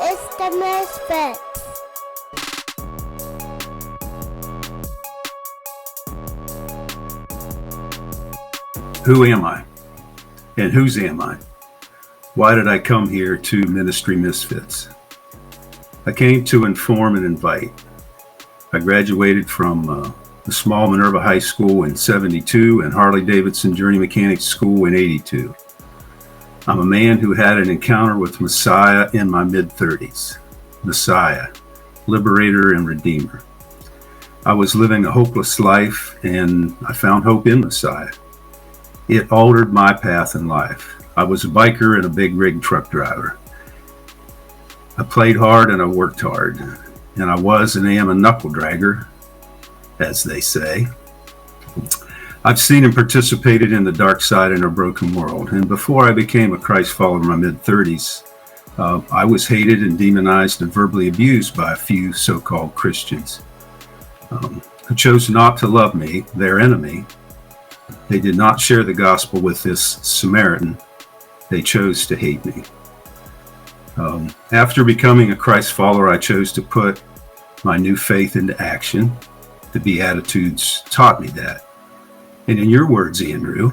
It's the Misfits. Who am I? And whose am I? Why did I come here to Ministry Misfits? I came to inform and invite. I graduated from the small Minerva High School in 72 and Harley-Davidson Journey Mechanics School in 82. I'm a man who had an encounter with Messiah in my mid-30s. Messiah, liberator and redeemer. I was living a hopeless life and I found hope in Messiah. It altered my path in life. I was a biker and a big rig truck driver. I played hard and I worked hard. And I was and am a knuckle dragger, as they say. I've seen and participated in the dark side in our broken world. And before I became a Christ follower in my mid-30s, I was hated and demonized and verbally abused by a few so-called Christians who chose not to love me, their enemy. They did not share the gospel with this Samaritan. They chose to hate me. After becoming a Christ follower, I chose to put my new faith into action. The Beatitudes taught me that. And in your words, Andrew,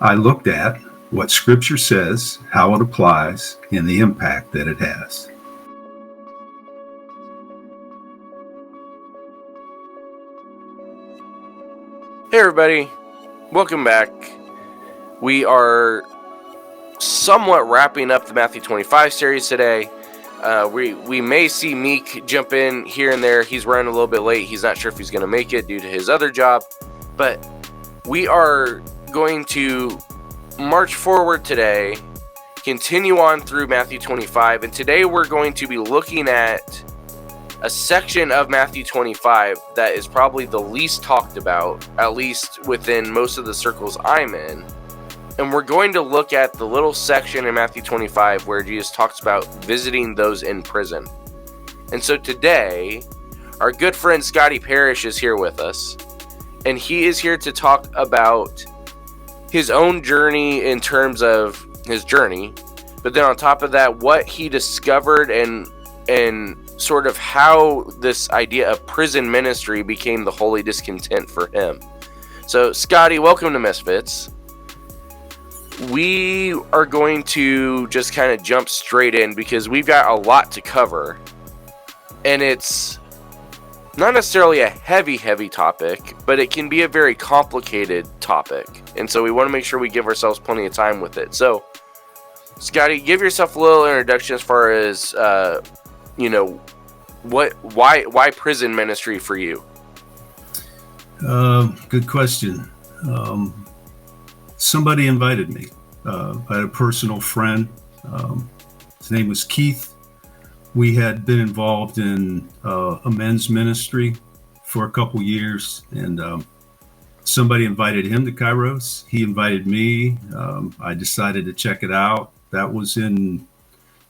I looked at what Scripture says, how it applies, and the impact that it has. Hey everybody, welcome back. We are somewhat wrapping up the Matthew 25 series today. We may see Meek jump in here and there. He's running a little bit late. He's not sure if he's going to make it due to his other job. But we are going to march forward today, continue on through Matthew 25. And today we're going to be looking at a section of Matthew 25 that is probably the least talked about, at least within most of the circles I'm in. And we're going to look at the little section in Matthew 25 where Jesus talks about visiting those in prison. And so today, our good friend Scottie Parrish is here with us. And he is here to talk about his own journey in terms of his journey. But then on top of that, what he discovered and sort of how this idea of prison ministry became the Holy Discontent for him. So Scottie, welcome to Misfits. We are going to just kind of jump straight in because we've got a lot to cover. And it's not necessarily a heavy topic, but it can be a very complicated topic. And so we want to make sure we give ourselves plenty of time with it. So, Scottie, give yourself a little introduction as far as, why prison ministry for you? Good question. Somebody invited me. I had a personal friend. His name was Keith. We had been involved in a men's ministry for a couple years, and somebody invited him to Kairos. He invited me. I decided to check it out. That was in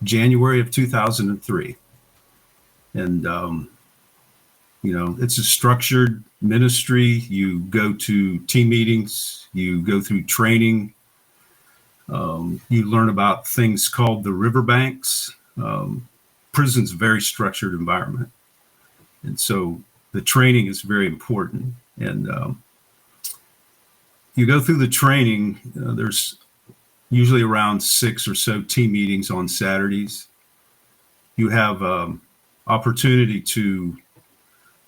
January of 2003. And, it's a structured ministry. You go to team meetings, you go through training, you learn about things called the riverbanks. Prison's a very structured environment. And so the training is very important. And you go through the training, there's usually around 6 or so team meetings on Saturdays. You have opportunity to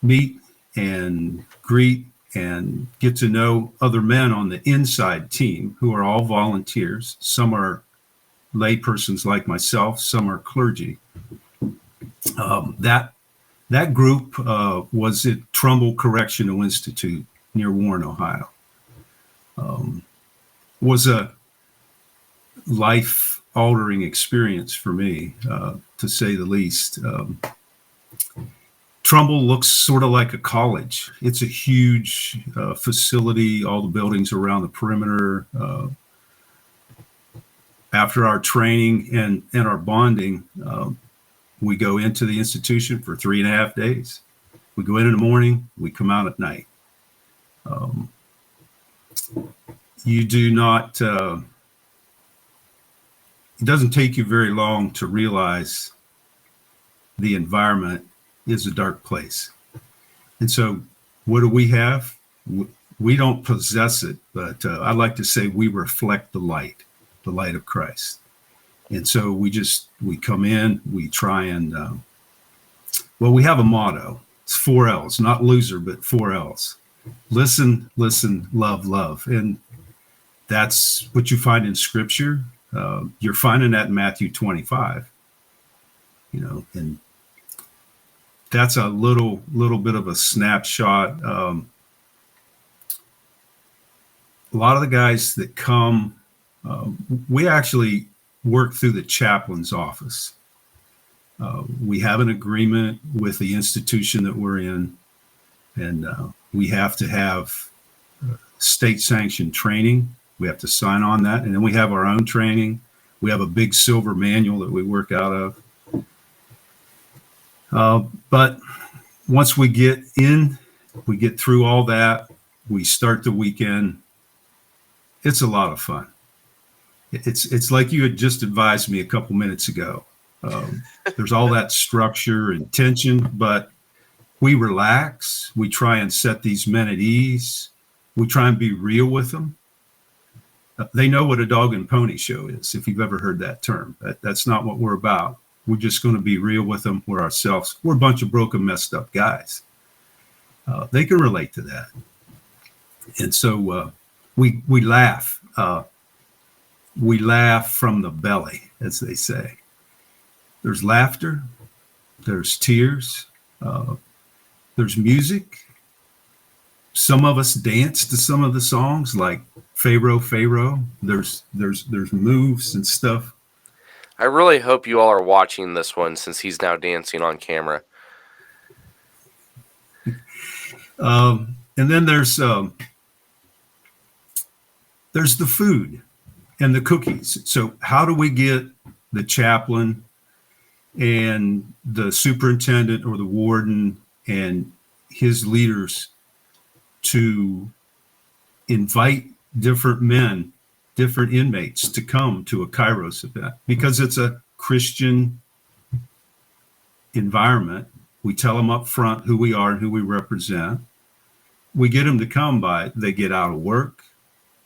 meet and greet and get to know other men on the inside team who are all volunteers. Some are lay persons like myself, some are clergy. That group was at Trumbull Correctional Institute near Warren, Ohio. Was a life-altering experience for me, to say the least. Trumbull looks sort of like a college. It's a huge facility, all the buildings around the perimeter. After our training and our bonding, we go into the institution for 3.5 days. We go in the morning, we come out at night. You do not, it doesn't take you very long to realize the environment is a dark place. And so, what do we have? We don't possess it, but I like to say we reflect the light of Christ. And so we come in, we try and, we have a motto. It's 4 L's, not loser, but 4 L's. Listen, listen, love, love. And that's what you find in Scripture. You're finding that in Matthew 25, and that's a little bit of a snapshot. A lot of the guys that come, we actually work through the chaplain's office. We have an agreement with the institution that we're in, and we have to have state-sanctioned training. We have to sign on that, and then we have our own training. We have a big silver manual that we work out of. But once we get in, we get through all that, we start the weekend. It's a lot of fun. It's like you had just advised me a couple minutes ago. There's all that structure and tension, but we relax. We try and set these men at ease. We try and be real with them. They know what a dog and pony show is, if you've ever heard that term. That's not what we're about. We're just going to be real with them. We're ourselves. We're a bunch of broken, messed up guys. They can relate to that. And so we laugh. We laugh from the belly, as they say. There's laughter. There's tears. There's music. Some of us dance to some of the songs, like Pharaoh. There's moves and stuff. I really hope you all are watching this one, since he's now dancing on camera. And then there's the food and the cookies. So how do we get the chaplain and the superintendent or the warden and his leaders to invite different men, different inmates to come to a Kairos event? Because it's a Christian environment. We tell them up front who we are and who we represent. We get them to come by. They get out of work.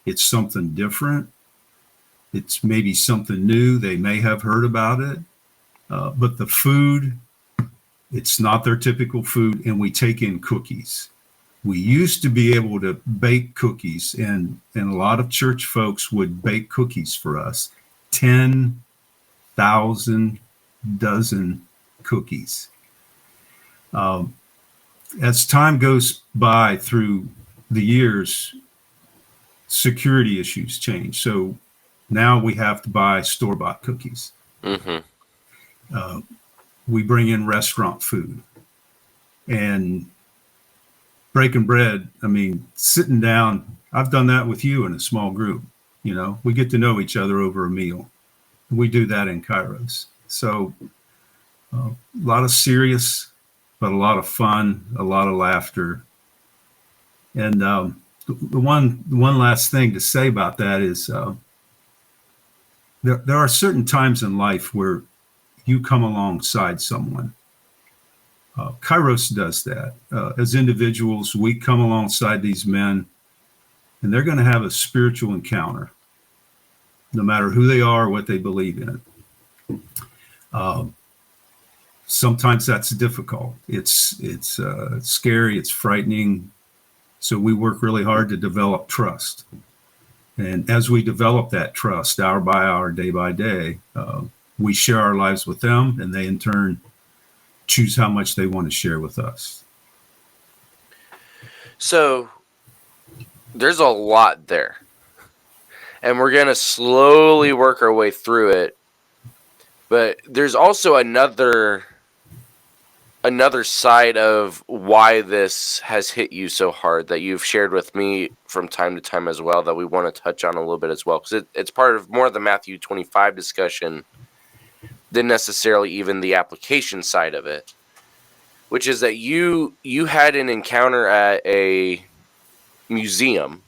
It's something different. It's maybe something new. They may have heard about it. But the food, it's not their typical food. And we take in cookies. We used to be able to bake cookies, and a lot of church folks would bake cookies for us. 10,000 dozen cookies. As time goes by through the years, security issues change. So now we have to buy store-bought cookies. Mm-hmm. We bring in restaurant food. And breaking bread, I mean, sitting down, I've done that with you in a small group. We get to know each other over a meal. We do that in Kairos. So a lot of serious, but a lot of fun, a lot of laughter. And the one last thing to say about that is there are certain times in life where you come alongside someone. Kairos does that. As individuals, we come alongside these men, and they're going to have a spiritual encounter, no matter who they are or what they believe in. Sometimes that's difficult. It's scary. It's frightening. So we work really hard to develop trust. And as we develop that trust, hour by hour, day by day, we share our lives with them, and they in turn choose how much they want to share with us. So there's a lot there, and we're going to slowly work our way through it. But there's also another side of why this has hit you so hard that you've shared with me from time to time as well, that we want to touch on a little bit as well, because it's part of more of the Matthew 25 discussion than necessarily even the application side of it, which is that you had an encounter at a museum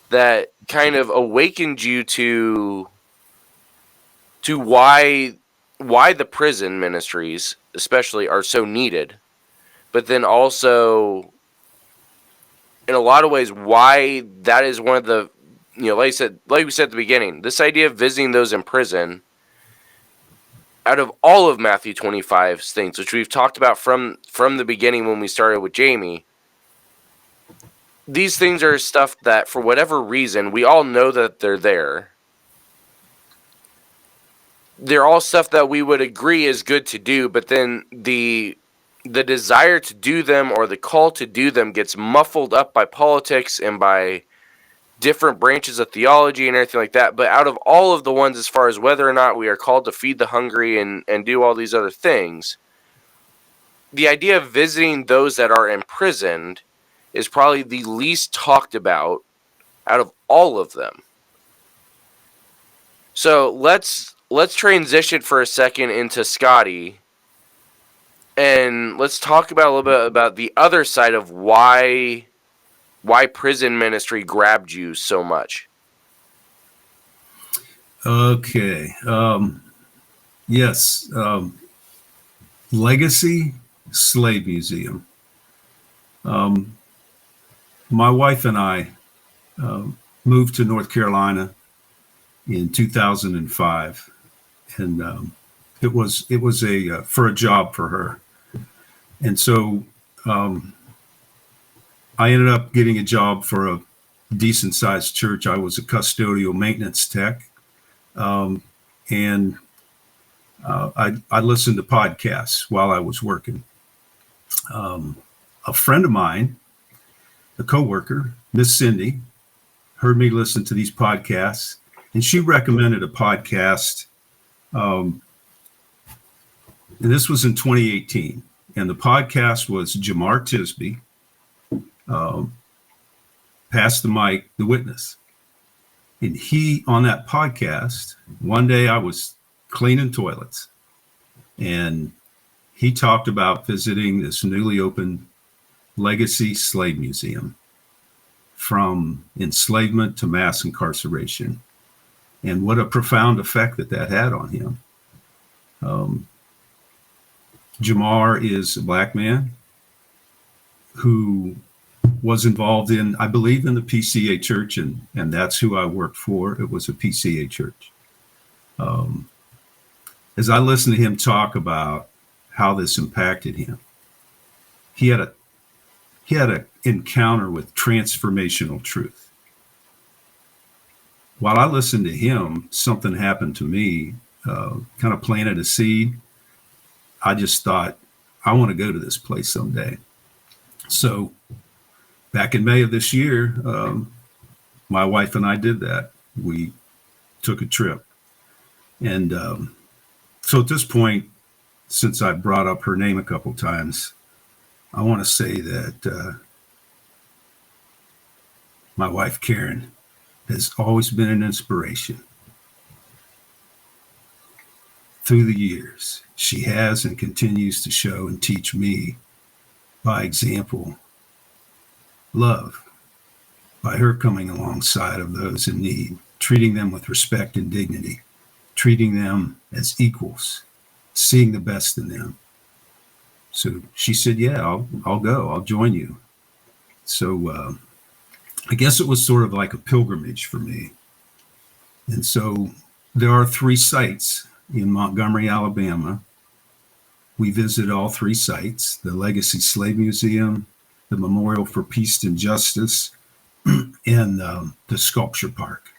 that kind of awakened you to why why the prison ministries especially are so needed, but then also in a lot of ways why that is one of the, like we said at the beginning, this idea of visiting those in prison, out of all of Matthew 25's things, which we've talked about from the beginning when we started with Jamie, these things are stuff that for whatever reason we all know that they're there. They're all stuff that we would agree is good to do, but then the desire to do them or the call to do them gets muffled up by politics and by different branches of theology and everything like that. But out of all of the ones, as far as whether or not we are called to feed the hungry and do all these other things, the idea of visiting those that are imprisoned is probably the least talked about out of all of them. So let's transition for a second into Scottie, and let's talk about a little bit about the other side of why prison ministry grabbed you so much. Okay. Yes. Legacy Slave Museum. My wife and I moved to North Carolina in 2005, and it was a for a job for her, and so I ended up getting a job for a decent sized church. I was a custodial maintenance tech, and I listened to podcasts while I was working. A friend of mine, a coworker, Miss Cindy, heard me listen to these podcasts, and she recommended a podcast. And this was in 2018, and the podcast was Jamar Tisby, Pass the Mic, The Witness. And he, on that podcast, one day I was cleaning toilets, and he talked about visiting this newly opened Legacy Slave Museum, from enslavement to mass incarceration, and what a profound effect that had on him. Jamar is a black man who was involved in, I believe, in the PCA church, and that's who I worked for. It was a PCA church. As I listened to him talk about how this impacted him, he had an encounter with transformational truth. While I listened to him, something happened to me, kind of planted a seed. I just thought, I want to go to this place someday. So back in May of this year, my wife and I did that. We took a trip. And so at this point, since I brought up her name a couple times, I want to say that my wife, Karen, has always been an inspiration. Through the years, she has and continues to show and teach me, by example, love, by her coming alongside of those in need, treating them with respect and dignity, treating them as equals, seeing the best in them. So she said, yeah, I'll go. I'll join you. So I guess it was sort of like a pilgrimage for me. And so there are 3 sites in Montgomery, Alabama. We visited all 3 sites: the Legacy Slave Museum, the Memorial for Peace and Justice, and the Sculpture Park.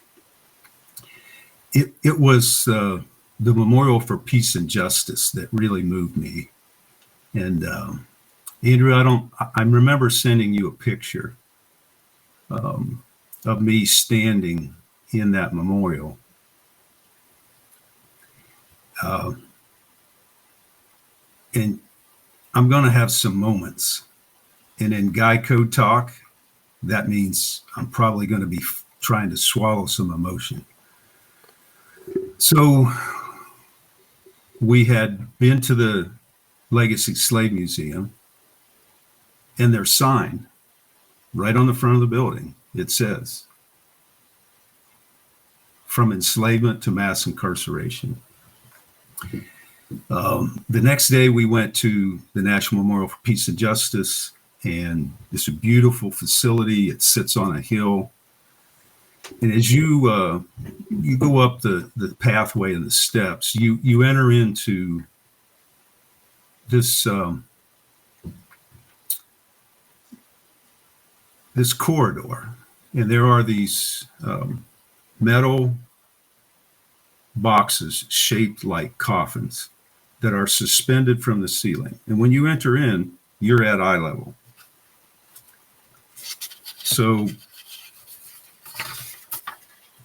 It was the Memorial for Peace and Justice that really moved me. And Andrew, I remember sending you a picture of me standing in that memorial. And I'm going to have some moments. And in guy code talk, that means I'm probably going to be trying to swallow some emotion. So we had been to the Legacy Slave Museum, and their sign right on the front of the building, it says, "From enslavement to mass incarceration." The next day, we went to the National Memorial for Peace and Justice, and it's a beautiful facility. It sits on a hill. And as you go up the pathway and the steps, you enter into this this corridor, and there are these metal boxes shaped like coffins that are suspended from the ceiling. And when you enter in, you're at eye level. So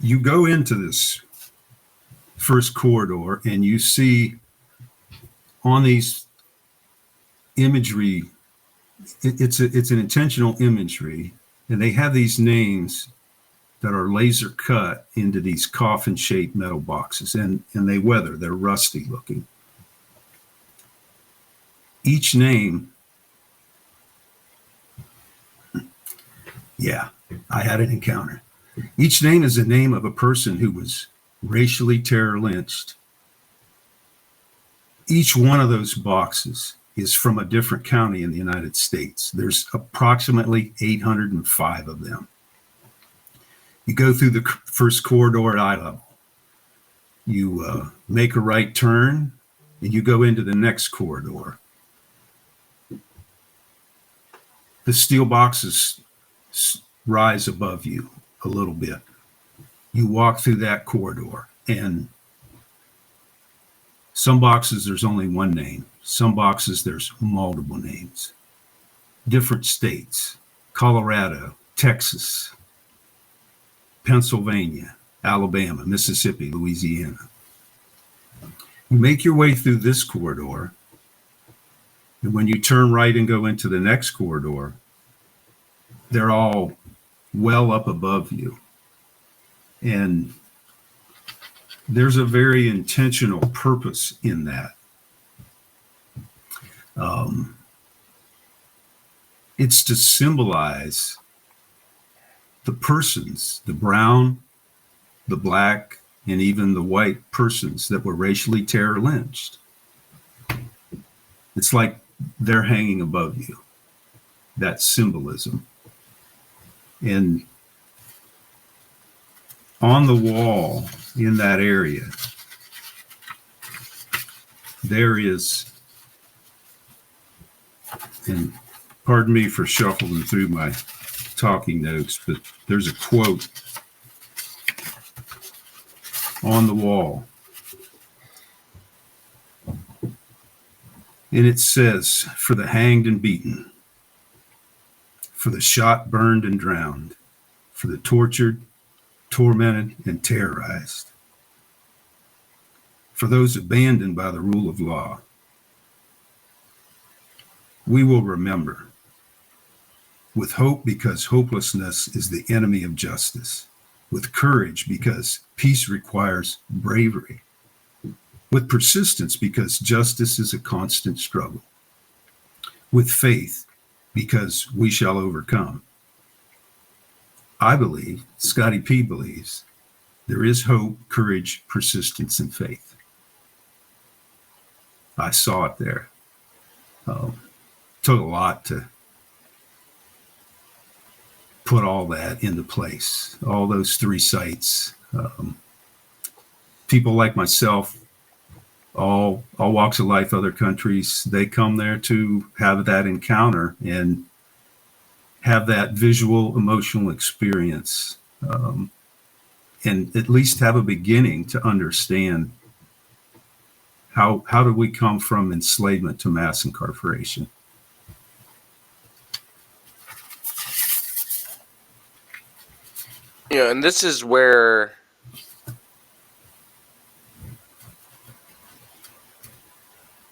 you go into this first corridor and you see on these imagery, it's an intentional imagery, and they have these names that are laser cut into these coffin shaped metal boxes, and they weather, they're rusty looking. Each name, yeah, I had an encounter. Each name is the name of a person who was racially terror lynched. Each one of those boxes is from a different county in the United States. There's approximately 805 of them. You go through the first corridor at eye level. You make a right turn, and you go into the next corridor. The steel boxes rise above you a little bit. You walk through that corridor, and some boxes there's only one name. Some boxes there's multiple names. Different states: Colorado, Texas, Pennsylvania, Alabama, Mississippi, Louisiana. You make your way through this corridor, and when you turn right and go into the next corridor, they're all well up above you. And there's a very intentional purpose in that. It's to symbolize the persons, the brown, the black, and even the white persons that were racially terror lynched. It's like they're hanging above you, that symbolism. And on the wall in that area, there is, and pardon me for shuffling through my talking notes, but there's a quote on the wall. And it says, "For the hanged and beaten, for the shot, burned, and drowned, for the tortured, tormented, and terrorized, for those abandoned by the rule of law, we will remember, with hope because hopelessness is the enemy of justice, with courage because peace requires bravery, with persistence because justice is a constant struggle, with faith because we shall overcome." I believe, Scottie P believes, there is hope, courage, persistence, and faith. I saw it there. Took a lot to put all that into place, all those three sites. People like myself, all walks of life, other countries, they come there to have that encounter and have that visual, emotional experience, and at least have a beginning to understand how do we come from enslavement to mass incarceration. You know, and this is where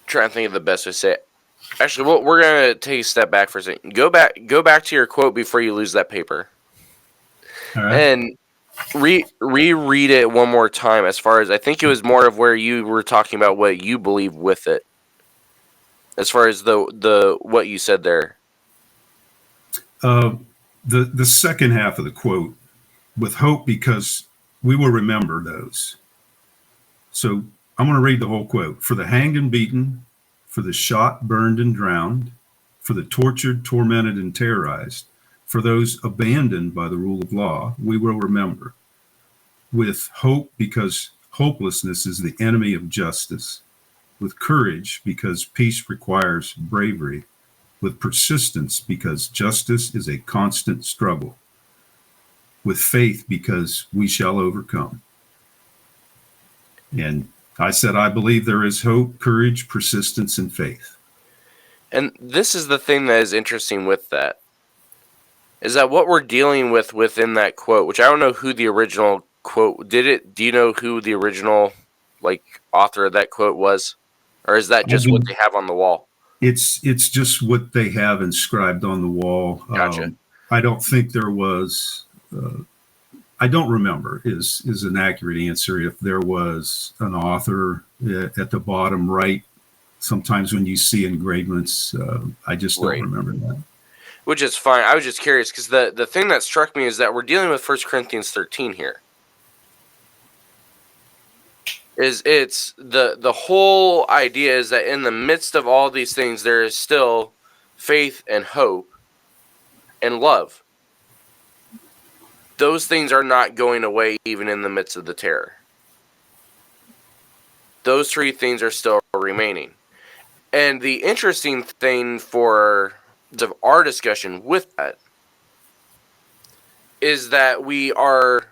trying to think of the best way to say it. Actually, well, we're gonna take a step back for a second. Go back to your quote before you lose that paper, All right. and reread it one more time. As far as I think it was more of where you were talking about what you believe with it. As far as the what you said there. The second half of the quote, with hope because we will remember those. So I'm going to read the whole quote. For the hanged and beaten, for the shot, burned, and drowned, for the tortured, tormented, and terrorized, for those abandoned by the rule of law, we will remember. With hope, because hopelessness is the enemy of justice. With courage, because peace requires bravery. With persistence, because justice is a constant struggle. With faith, because we shall overcome. And I said, I believe there is hope, courage, persistence, and faith. And this is the thing that is interesting with that, is that what we're dealing with within that quote, which I don't know who the original quote did it. Do you know who the original author of that quote was, or is that just what they have on the wall? It's just what they have inscribed on the wall. Gotcha. I don't think there was. I don't remember is an accurate answer. If there was an author at the bottom right, sometimes when you see engravements, I just don't remember that. Which is fine. I was just curious because the thing that struck me is that we're dealing with 1 Corinthians 13 here. It's the whole idea is that in the midst of all these things, there is still faith and hope and love. Those things are not going away even in the midst of the terror. Those three things are still remaining. And the interesting thing for our discussion with that is that we are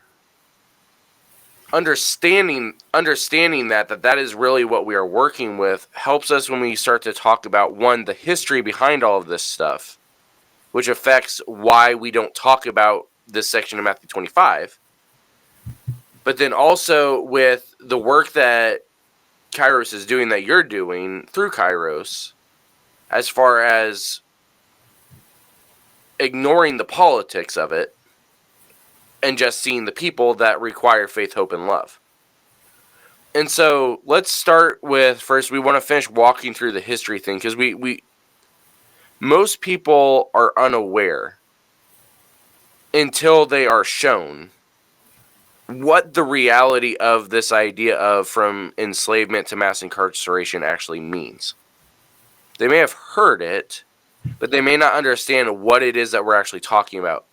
understanding that is really what we are working with helps us when we start to talk about, one, the history behind all of this stuff, which affects why we don't talk about this section of Matthew 25, but then also with the work that Kairos is doing, that you're doing through Kairos, as far as ignoring the politics of it and just seeing the people that require faith, hope, and love. And so let's start with, first, we want to finish walking through the history thing, because we most people are unaware until they are shown what the reality of this idea of from enslavement to mass incarceration actually means. They may have heard it, but they may not understand what it is that we're actually talking about.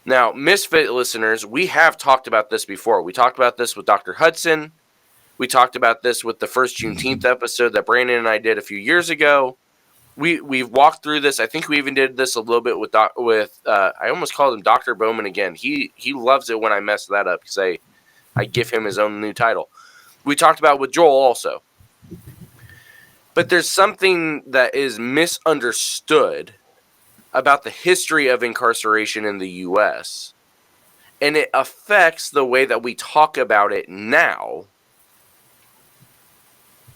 Now, Misfit listeners, we have talked about this before. We talked about this with Dr. Hudson. We talked about this with the first Juneteenth episode that Brandon and I did a few years ago. We've walked through this. I think we even did this a little bit with I almost called him Dr. Bowman again. He loves it when I mess that up because I give him his own new title. We talked about with Joel also. But there's something that is misunderstood about the history of incarceration in the U.S., and it affects the way that we talk about it now.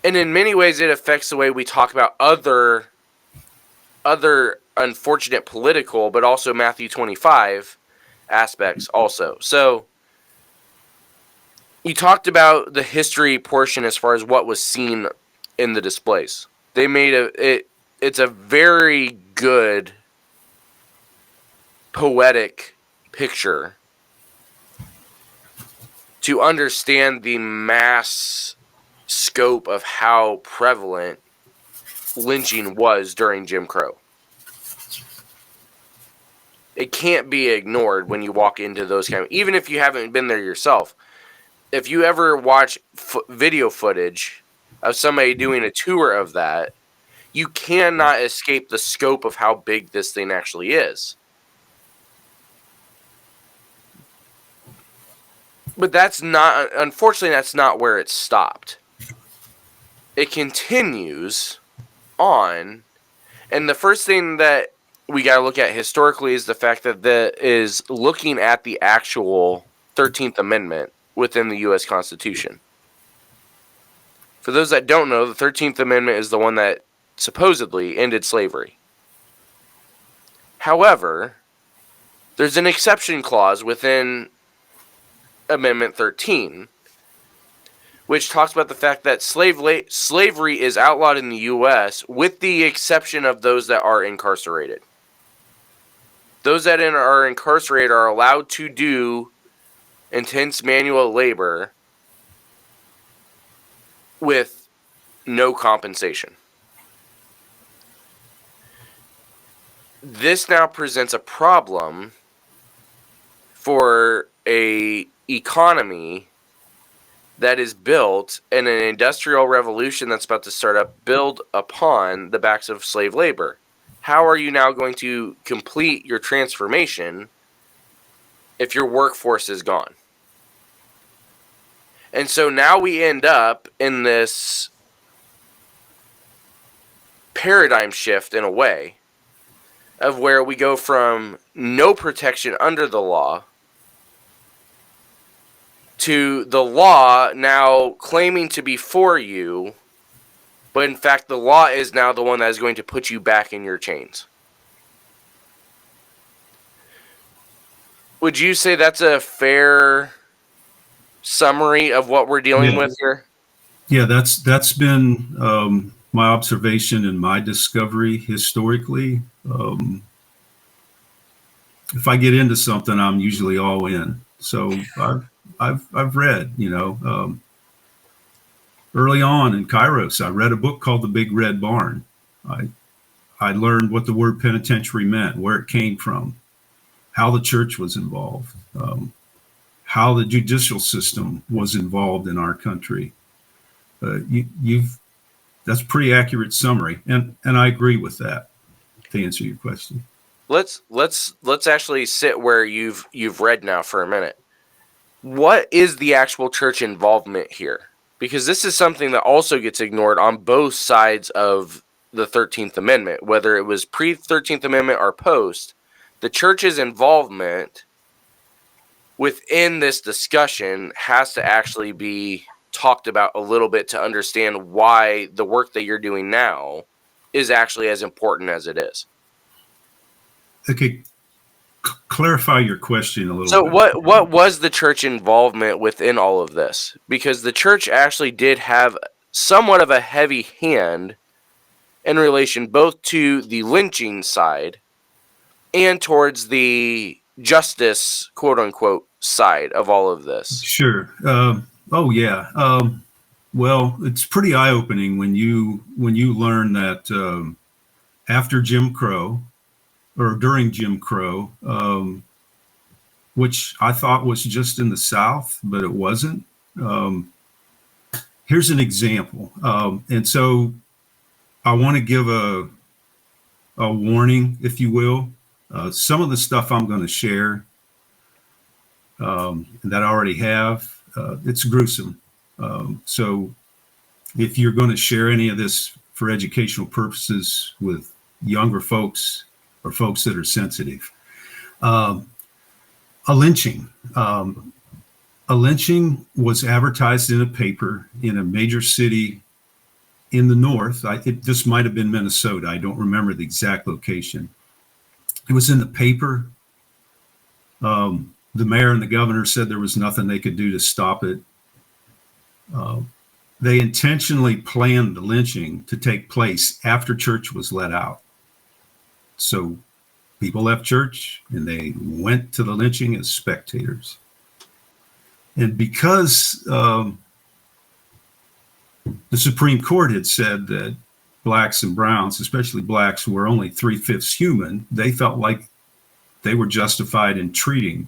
And in many ways, it affects the way we talk about other unfortunate political, but also Matthew 25 aspects also. So you talked about the history portion as far as what was seen in the displays. They made it's a very good poetic picture to understand the mass scope of how prevalent lynching was during Jim Crow. It can't be ignored when you walk into those kind of, even if you haven't been there yourself. If you ever watch video footage of somebody doing a tour of that, you cannot escape the scope of how big this thing actually is. But unfortunately, that's not where it stopped. It continues on, and the first thing that we got to look at historically is the fact that is looking at the actual 13th Amendment within the U.S. Constitution. For those that don't know, the 13th Amendment is the one that supposedly ended slavery. However, there's an exception clause within Amendment 13, which talks about the fact that slavery is outlawed in the U.S. with the exception of those that are incarcerated. Those that are incarcerated are allowed to do intense manual labor with no compensation. This now presents a problem for a economy that is built in an industrial revolution that's about to start up, build upon the backs of slave labor. How are you now going to complete your transformation if your workforce is gone? And so now we end up in this paradigm shift in a way of where we go from no protection under the law to the law now claiming to be for you, but in fact the law is now the one that is going to put you back in your chains. Would you say that's a fair summary of what we're dealing with here? Yeah, that's been my observation and my discovery historically. If I get into something, I'm usually all in. So I've read, early on in Kairos, I read a book called The Big Red Barn. I learned what the word penitentiary meant, where it came from, how the church was involved, how the judicial system was involved in our country. That's a pretty accurate summary, and I agree with that. To answer your question, let's actually sit where you've read now for a minute. What is the actual church involvement here? Because this is something that also gets ignored on both sides of the 13th Amendment, whether it was pre-13th Amendment or post. The church's involvement within this discussion has to actually be talked about a little bit to understand why the work that you're doing now is actually as important as it is. Okay, clarify your question a little so bit. So what was the church involvement within all of this? Because the church actually did have somewhat of a heavy hand in relation both to the lynching side and towards the justice, quote unquote, side of all of this. Sure. Well, it's pretty eye-opening when you learn that after Jim Crow, or during Jim Crow, which I thought was just in the South, but it wasn't. Here's an example. And so I want to give a warning, if you will. Some of the stuff I'm going to share that I already have, it's gruesome. So if you're going to share any of this for educational purposes with younger folks or folks that are sensitive, a lynching was advertised in a paper in a major city in the north. This might have been Minnesota. I don't remember the exact location. It was in the paper. The mayor and the governor said there was nothing they could do to stop it. They intentionally planned the lynching to take place after church was let out. So people left church and they went to the lynching as spectators. And because the Supreme Court had said that blacks and browns, especially blacks, were only 3/5 human, they felt like they were justified in treating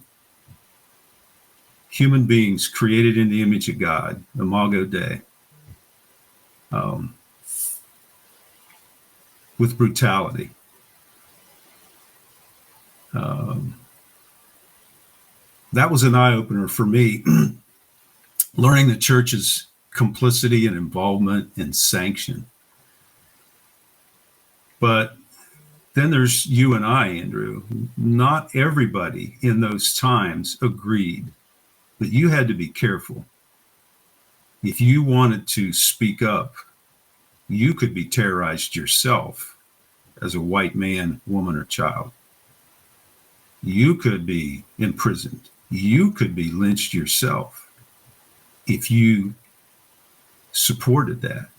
human beings created in the image of God, Imago Dei, with brutality. That was an eye-opener for me, learning the church's complicity and involvement and sanction. But then there's you and I, Andrew. Not everybody in those times agreed, but you had to be careful. If you wanted to speak up, you could be terrorized yourself as a white man, woman, or child. You could be imprisoned. You could be lynched yourself if you supported that.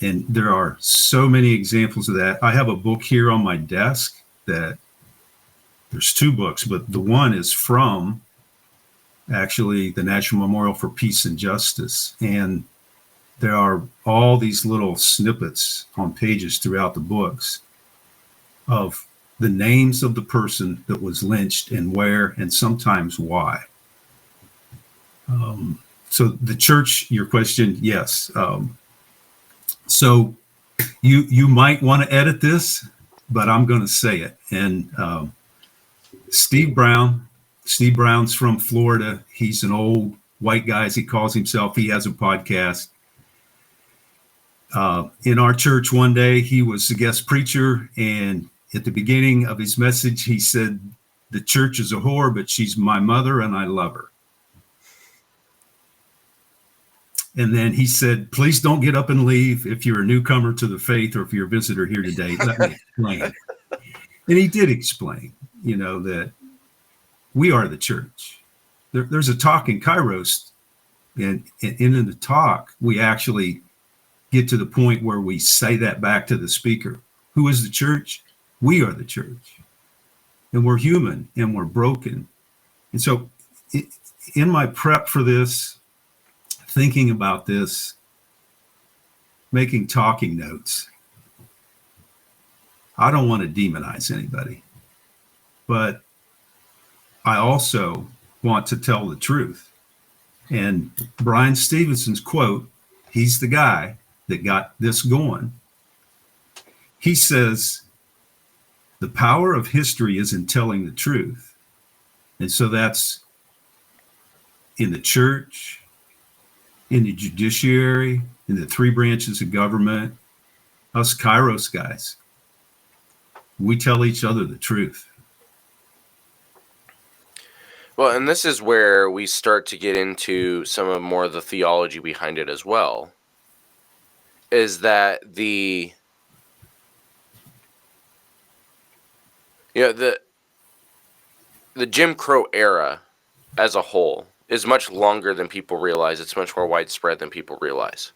And there are so many examples of that. I have a book here on my desk that there's two books, but the one is from actually the National Memorial for Peace and Justice. And there are all these little snippets on pages throughout the books of the names of the person that was lynched and where, and sometimes why. So the church, your question, yes. So you might want to edit this, but I'm going to say it. And Steve Brown's from Florida. He's an old white guy, as he calls himself. He has a podcast. In our church one day, he was a guest preacher, and at the beginning of his message, he said, "The church is a whore, but she's my mother, and I love her." And then he said, "Please don't get up and leave if you're a newcomer to the faith or if you're a visitor here today. Let me explain." And he did explain, that we are the church. There's a talk in Kairos, and in the talk, we actually get to the point where we say that back to the speaker. Who is the church? We are the church. And we're human and we're broken. And so in my prep for this, thinking about this, making talking notes, I don't want to demonize anybody, but I also want to tell the truth. And Brian Stevenson's quote, he's the guy that got this going. He says, "The power of history is in telling the truth." And so that's in the church, in the judiciary, in the three branches of government, us Kairos guys. We tell each other the truth. Well, and this is where we start to get into some of more of the theology behind it as well. Is that the Jim Crow era as a whole is much longer than people realize. It's much more widespread than people realize.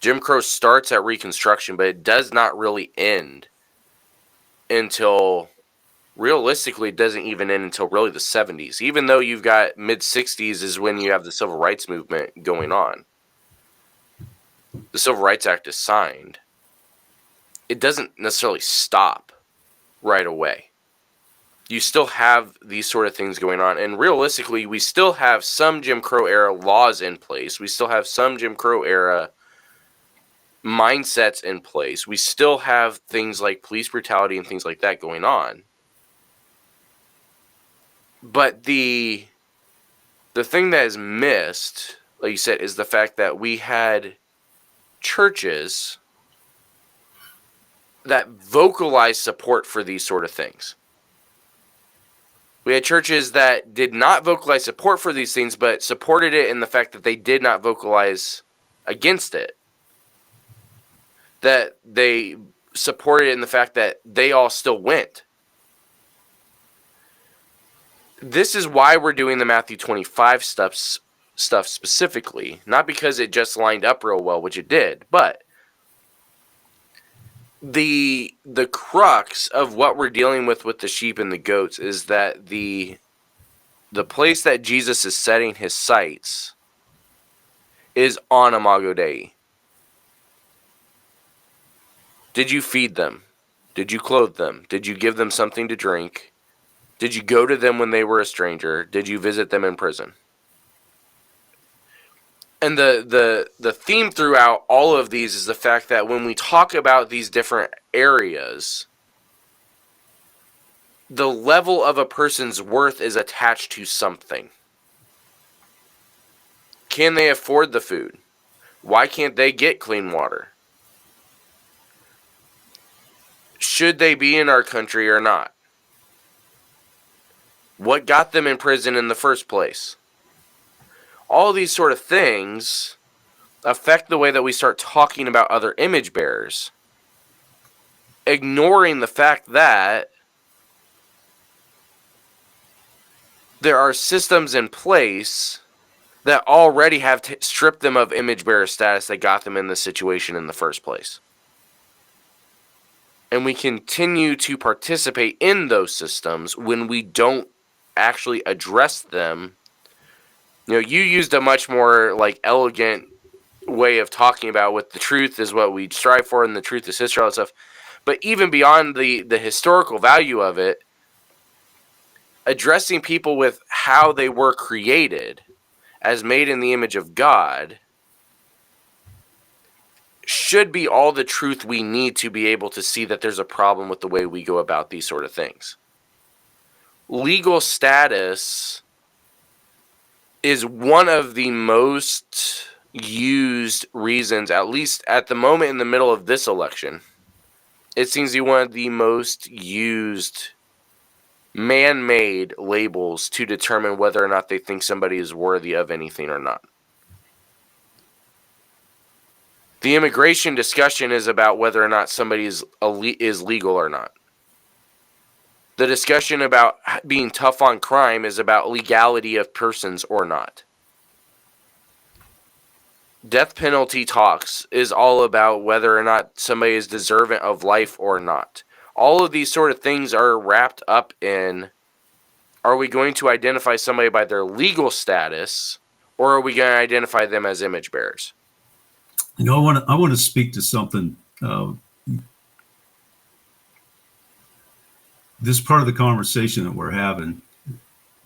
Jim Crow starts at Reconstruction, but it does not really end until, realistically, it doesn't even end until really the 70s. Even though you've got mid-60s is when you have the Civil Rights Movement going on. The Civil Rights Act is signed. It doesn't necessarily stop right away. You still have these sort of things going on. And realistically, we still have some Jim Crow era laws in place. We still have some Jim Crow era mindsets in place. We still have things like police brutality and things like that going on. But the thing that is missed, like you said, is the fact that we had churches that vocalize support for these sort of things. We had churches that did not vocalize support for these things, but supported it in the fact that they did not vocalize against it. That they supported it in the fact that they all still went. This is why we're doing the Matthew 25 stuff specifically. Not because it just lined up real well, which it did, but the crux of what we're dealing with the sheep and the goats is that the place that Jesus is setting his sights is on Imago Dei. Did you feed them? Did you clothe them? Did you give them something to drink? Did you go to them when they were a stranger? Did you visit them in prison? And the theme throughout all of these is the fact that when we talk about these different areas, the level of a person's worth is attached to something. Can they afford the food? Why can't they get clean water? Should they be in our country or not? What got them in prison in the first place? All these sort of things affect the way that we start talking about other image bearers, ignoring the fact that there are systems in place that already have stripped them of image bearer status that got them in this situation in the first place. And we continue to participate in those systems when we don't actually address them You used a much more elegant way of talking about what the truth is, what we strive for, and the truth is history, all that stuff. But even beyond the historical value of it, addressing people with how they were created as made in the image of God should be all the truth we need to be able to see that there's a problem with the way we go about these sort of things. Legal status is one of the most used reasons, at least at the moment in the middle of this election. It seems to be one of the most used man-made labels to determine whether or not they think somebody is worthy of anything or not. The immigration discussion is about whether or not somebody is legal or not. The discussion about being tough on crime is about legality of persons or not. Death penalty talks is all about whether or not somebody is deserving of life or not. All of these sort of things are wrapped up in, are we going to identify somebody by their legal status, or are we going to identify them as image bearers? I want to speak to something. This part of the conversation that we're having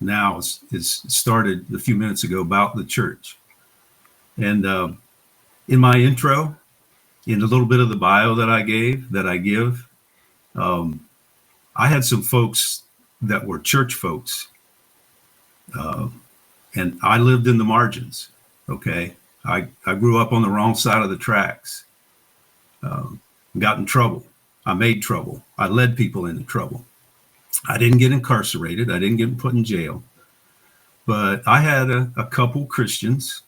now is started a few minutes ago about the church. And in my intro, in a little bit of the bio that I give, I had some folks that were church folks, and I lived in the margins. Okay, I grew up on the wrong side of the tracks. Got in trouble. I made trouble. I led people into trouble. I didn't get incarcerated. I didn't get put in jail. But I had a couple Christians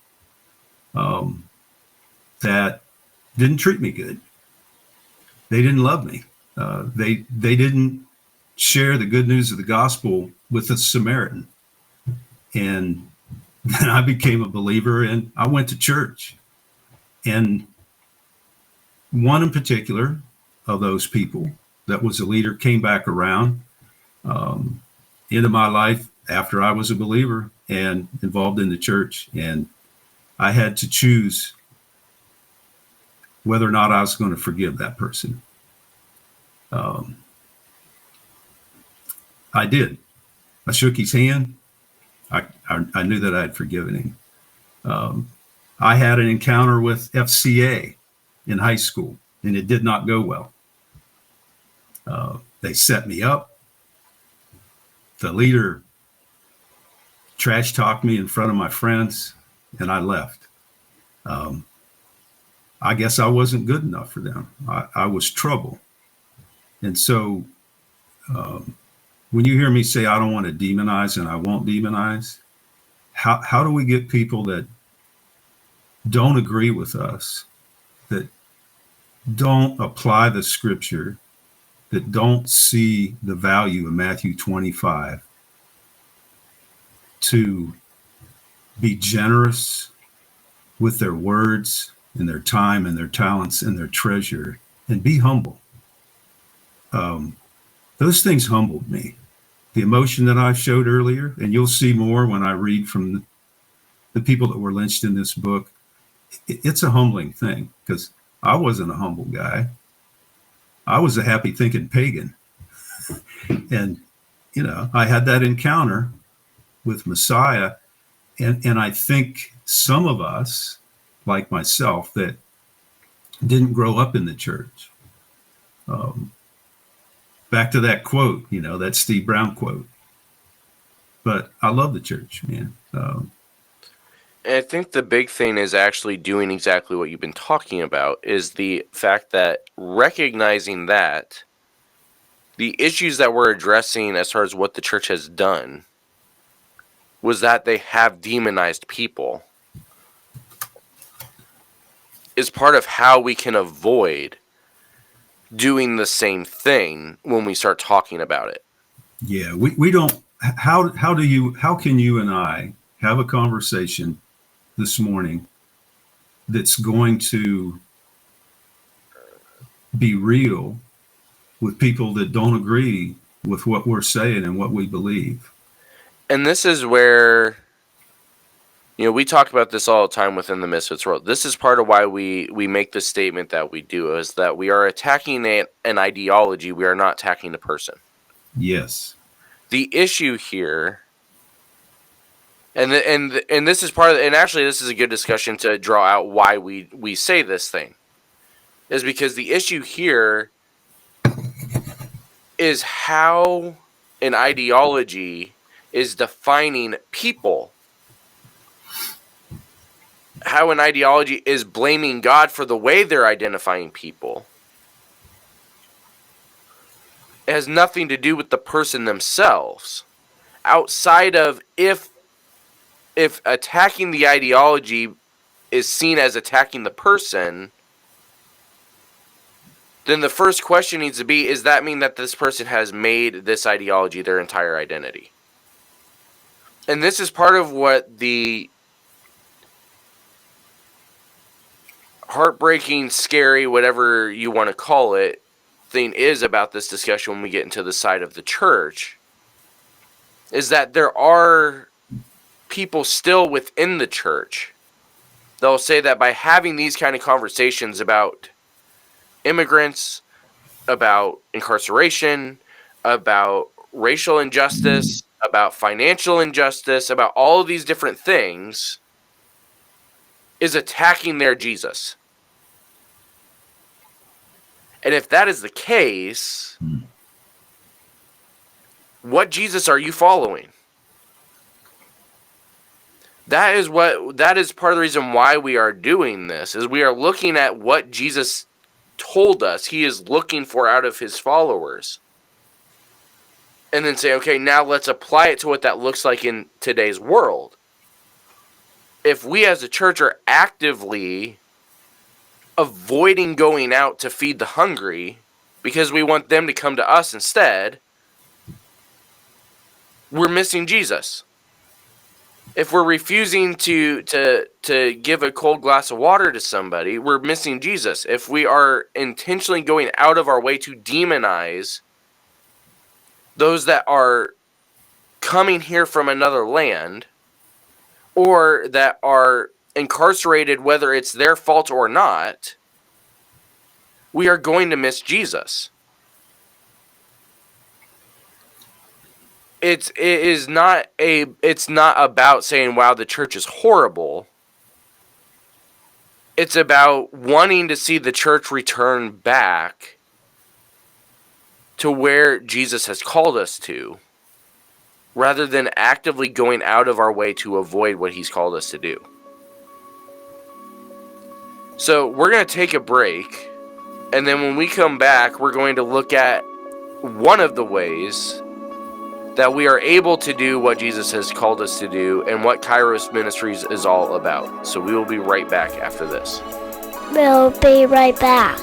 that didn't treat me good. They didn't love me. They didn't share the good news of the gospel with a Samaritan. And then I became a believer and I went to church. And one in particular of those people that was a leader came back around into my life after I was a believer and involved in the church. And I had to choose whether or not I was going to forgive that person. I did. I shook his hand. I knew that I had forgiven him. I had an encounter with FCA in high school, and it did not go well. They set me up. The leader trash talked me in front of my friends, and I left. I guess I wasn't good enough for them. I was trouble. And so when you hear me say I don't want to demonize and I won't demonize, how do we get people that don't agree with us, that don't apply the scripture, that don't see the value of Matthew 25, to be generous with their words and their time and their talents and their treasure, and be humble? Those things humbled me. The emotion that I showed earlier, and you'll see more when I read from the people that were lynched in this book, it's a humbling thing, because I wasn't a humble guy. I was a happy thinking pagan. And, I had that encounter with Messiah. And I think some of us, like myself, that didn't grow up in the church. Back to that quote, that Steve Brown quote. But I love the church, man. And I think the big thing is actually doing exactly what you've been talking about, is the fact that recognizing that the issues that we're addressing as far as what the church has done was that they have demonized people, is part of how we can avoid doing the same thing when we start talking about it. Yeah, we don't. How can you and I have a conversation this morning that's going to be real with people that don't agree with what we're saying and what we believe? And this is where We talk about this all the time within the Misfits world. This is part of why we make the statement that we do, is that we are attacking an ideology. We are not attacking a person. Yes. The issue here, and this is part of, and actually this is a good discussion to draw out why we say this thing, is because the issue here is how an ideology is defining people. How an ideology is blaming God for the way they're identifying people. It has nothing to do with the person themselves. Outside of if attacking the ideology is seen as attacking the person, then the first question needs to be, does that mean that this person has made this ideology their entire identity? And this is part of what the heartbreaking, scary, whatever you want to call it, thing is about this discussion when we get into the side of the church, is that there are people still within the church. They'll say that by having these kind of conversations about immigrants, about incarceration, about racial injustice, about financial injustice, about all of these different things, is attacking their Jesus. And if that is the case, what Jesus are you following? That is part of the reason why we are doing this, is we are looking at what Jesus told us he is looking for out of his followers. And then say, okay, now let's apply it to what that looks like in today's world. If we as a church are actively avoiding going out to feed the hungry because we want them to come to us instead, we're missing Jesus. If we're refusing to give a cold glass of water to somebody, we're missing Jesus. If we are intentionally going out of our way to demonize those that are coming here from another land, or that are incarcerated, whether it's their fault or not, we are going to miss Jesus. It's not about saying, wow, the church is horrible. It's about wanting to see the church return back to where Jesus has called us to, rather than actively going out of our way to avoid what he's called us to do. So we're going to take a break, and then when we come back, we're going to look at one of the ways that we are able to do what Jesus has called us to do and what Kairos Ministries is all about. So we will be right back after this. We'll be right back.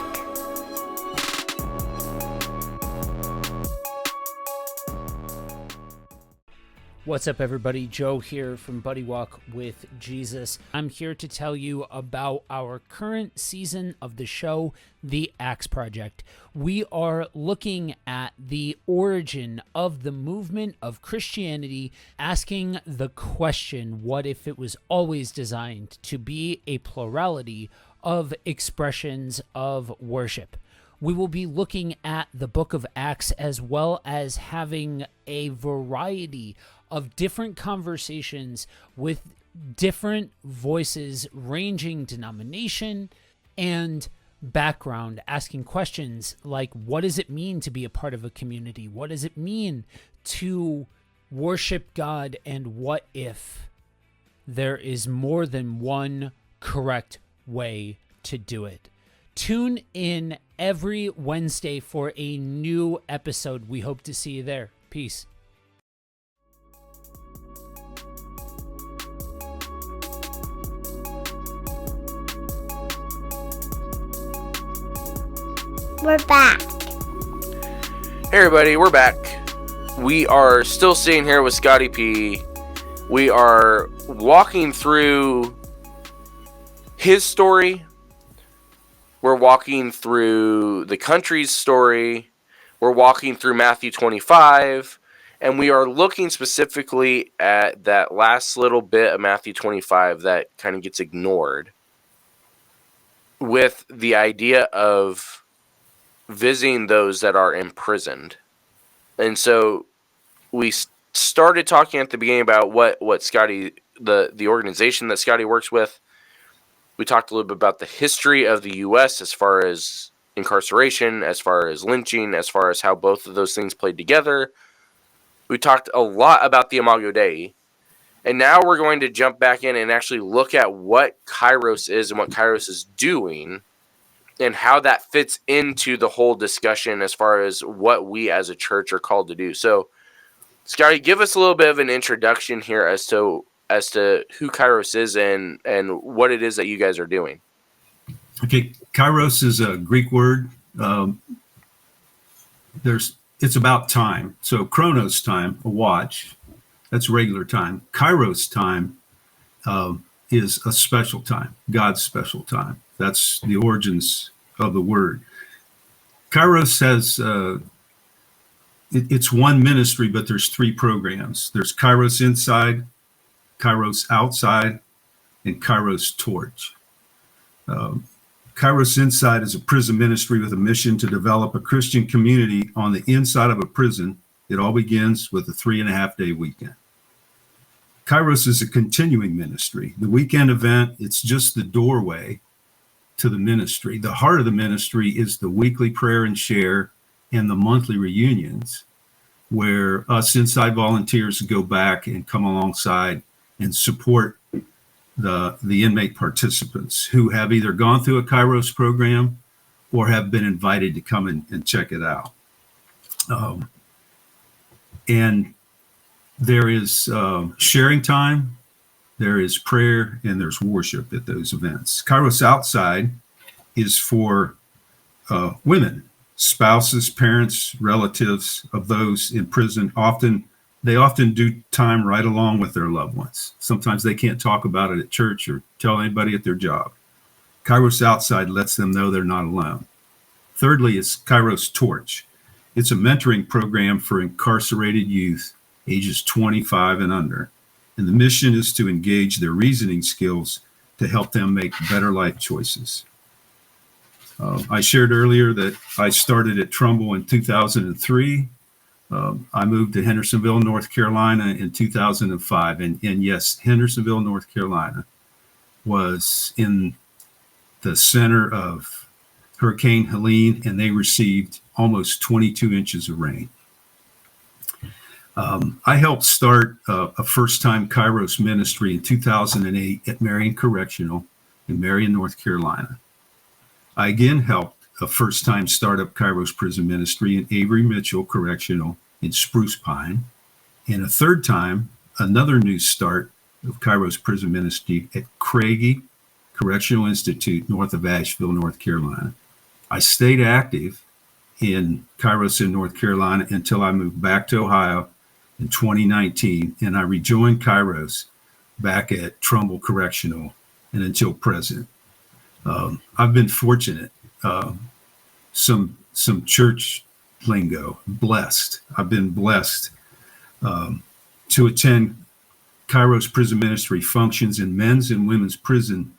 What's up, everybody? Joe here from Buddy Walk with Jesus. I'm here to tell you about our current season of the show, The Acts Project. We are looking at the origin of the movement of Christianity, asking the question, what if it was always designed to be a plurality of expressions of worship? We will be looking at the book of Acts, as well as having a variety of different conversations with different voices, ranging denomination and background, asking questions like, what does it mean to be a part of a community? What does it mean to worship God? And what if there is more than one correct way to do it? Tune in every Wednesday for a new episode. We hope to see you there. Peace. We're back. Hey everybody, we're back. We are still sitting here with Scottie P. We are walking through his story. We're walking through the country's story. We're walking through Matthew 25. And we are looking specifically at that last little bit of Matthew 25 that kind of gets ignored, with the idea of visiting those that are imprisoned. And so we started talking at the beginning about what Scottie, the organization that Scottie works with. We talked a little bit about the history of the U.S. as far as incarceration, as far as lynching, as far as how both of those things played together. We talked a lot about the Imago Dei. And now we're going to jump back in and actually look at what Kairos is and what Kairos is doing and how that fits into the whole discussion as far as what we as a church are called to do. So, Scottie, give us a little bit of an introduction here as to who Kairos is and what it is that you guys are doing. Okay, Kairos is a Greek word. It's about time. So chronos time, a watch, that's regular time. Kairos time is a special time, God's special time. That's the origins of the word. Kairos has it's one ministry, but there's three programs. There's Kairos Inside, Kairos Outside, and Kairos Torch. Kairos Inside is a prison ministry with a mission to develop a Christian community on the inside of a prison. It all begins with a 3.5-day weekend. Kairos is a continuing ministry. The weekend event, it's just the doorway to the ministry. The heart of the ministry is the weekly prayer and share and the monthly reunions, where us inside volunteers go back and come alongside and support the inmate participants who have either gone through a Kairos program or have been invited to come and check it out. And there is sharing time, there is prayer, and there's worship at those events. Kairos Outside is for women, spouses, parents, relatives of those in prison. They often do time right along with their loved ones. Sometimes they can't talk about it at church or tell anybody at their job. Kairos Outside lets them know they're not alone. Thirdly, it's Kairos Torch. It's a mentoring program for incarcerated youth ages 25 and under. And the mission is to engage their reasoning skills to help them make better life choices. I shared earlier that I started at Trumbull in 2003. I moved to Hendersonville, North Carolina in 2005. And yes, Hendersonville, North Carolina was in the center of Hurricane Helene, and they received almost 22 inches of rain. I helped start a first-time Kairos ministry in 2008 at Marion Correctional in Marion, North Carolina. I again helped a first-time startup Kairos prison ministry in Avery Mitchell Correctional in Spruce Pine, and a third time, another new start of Kairos prison ministry at Craigie Correctional Institute north of Asheville, North Carolina. I stayed active in Kairos in North Carolina until I moved back to Ohio in 2019, and I rejoined Kairos back at Trumbull Correctional and until present. I've been fortunate. Some church lingo, blessed. I've been blessed to attend Kairos prison ministry functions in men's and women's prison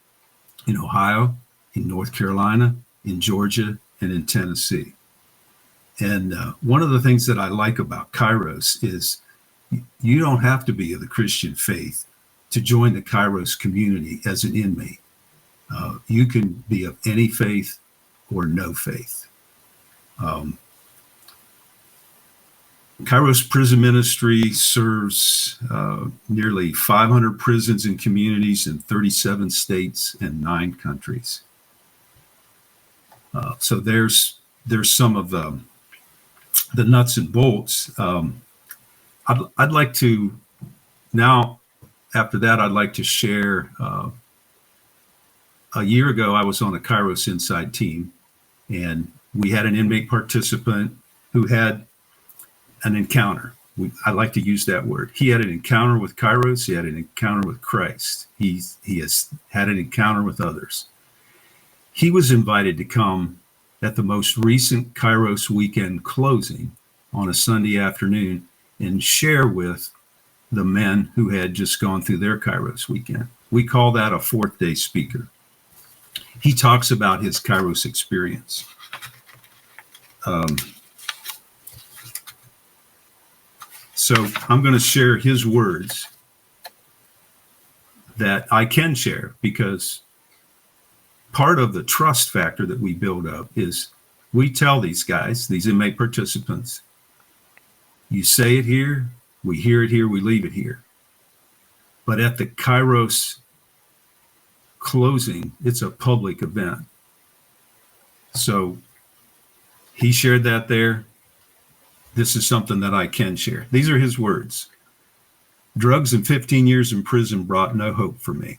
in Ohio, in North Carolina, in Georgia, and in Tennessee. And one of the things that I like about Kairos is you don't have to be of the Christian faith to join the Kairos community as an inmate. You can be of any faith or no faith. Kairos Prison Ministry serves nearly 500 prisons and communities in 37 states and 9 countries. So there's some of the nuts and bolts. I'd like to now, after that, I'd like to share. A year ago, I was on a Kairos Inside team, and we had an inmate participant who had an encounter. I like to use that word. He had an encounter with Kairos. He had an encounter with Christ. He has had an encounter with others. He was invited to come at the most recent Kairos weekend closing on a Sunday afternoon and share with the men who had just gone through their Kairos weekend. We call that a fourth day speaker. He talks about his Kairos experience. So I'm going to share his words that I can share, because part of the trust factor that we build up is we tell these guys, these inmate participants, you say it here, we hear it here, we leave it here. But at the Kairos closing, it's a public event. So he shared that there. This is something that I can share. These are his words. Drugs and 15 years in prison brought no hope for me.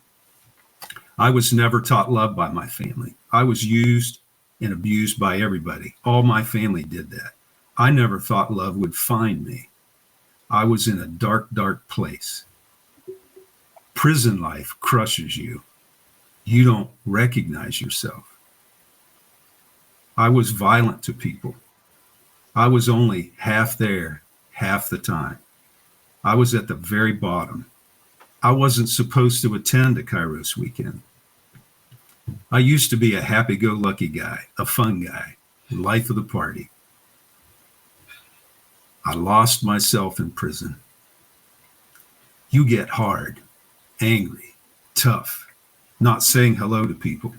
I was never taught love by my family. I was used and abused by everybody. All my family did that. I never thought love would find me. I was in a dark, dark place. Prison life crushes you. You don't recognize yourself. I was violent to people. I was only half there, half the time. I was at the very bottom. I wasn't supposed to attend a Kairos weekend. I used to be a happy-go-lucky guy, a fun guy, life of the party. I lost myself in prison. You get hard, angry, tough, not saying hello to people,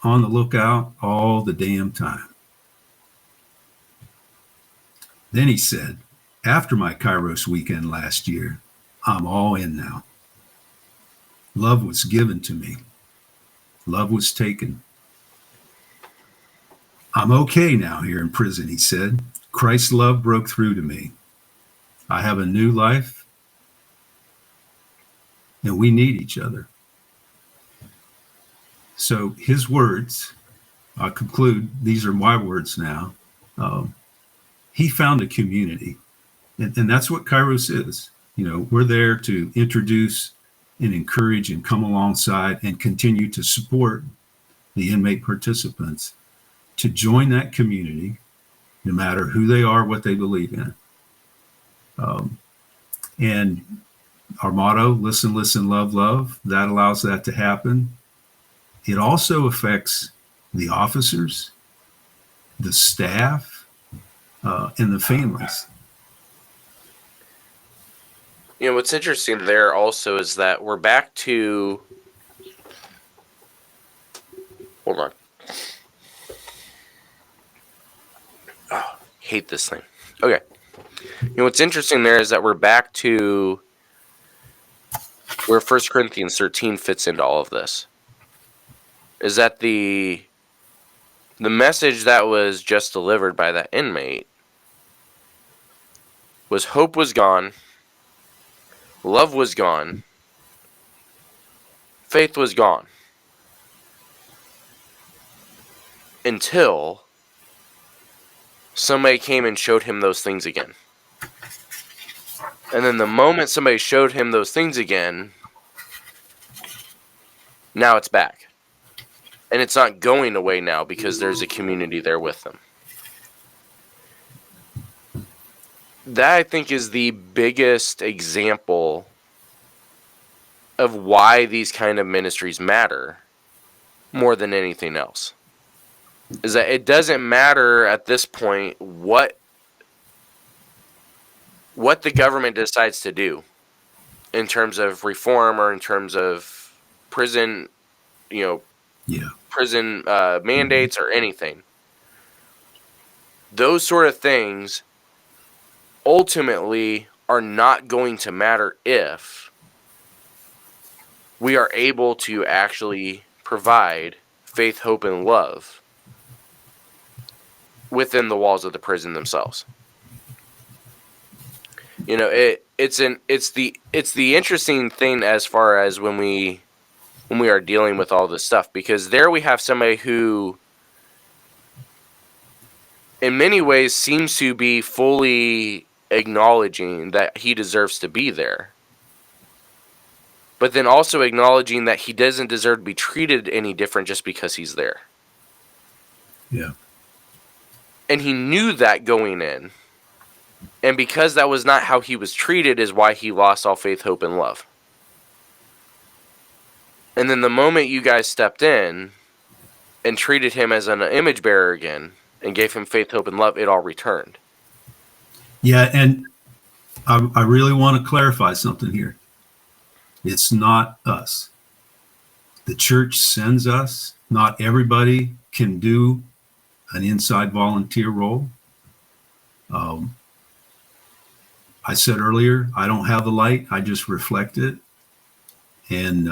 on the lookout all the damn time. Then he said, after my Kairos weekend last year, I'm all in now. Love was given to me. Love was taken. I'm okay now here in prison, he said. Christ's love broke through to me. I have a new life, and we need each other. So his words, I'll conclude, these are my words now. He found a community, and that's what Kairos is. You know, we're there to introduce and encourage and come alongside and continue to support the inmate participants to join that community, no matter who they are, what they believe in. And our motto, listen, listen, love, love, that allows that to happen. It also affects the officers, the staff, and the families. You know, what's interesting there also is that we're back to... Hold on. Oh, hate this thing. Okay. You know, what's interesting there is that we're back to where 1 Corinthians 13 fits into all of this. Is that the message that was just delivered by that inmate was hope was gone, love was gone, faith was gone. Until somebody came and showed him those things again. And then the moment somebody showed him those things again, now it's back. And it's not going away now because there's a community there with them. That, I think, is the biggest example of why these kind of ministries matter more than anything else. Is that it doesn't matter at this point what the government decides to do in terms of reform or in terms of prison, prison mandates or anything. Those sort of things ultimately are not going to matter if we are able to actually provide faith, hope, and love within the walls of the prison themselves. You know, it's the interesting thing as far as when we are dealing with all this stuff, because there we have somebody who in many ways seems to be fully acknowledging that he deserves to be there, but then also acknowledging that he doesn't deserve to be treated any different just because he's there. Yeah. And he knew that going in. And because that was not how he was treated is why he lost all faith, hope, and love. And then the moment you guys stepped in and treated him as an image bearer again and gave him faith, hope, and love, it all returned. Yeah, and I really want to clarify something here. It's not us. The church sends us. Not everybody can do an inside volunteer role. I said earlier, I don't have the light. I just reflect it. And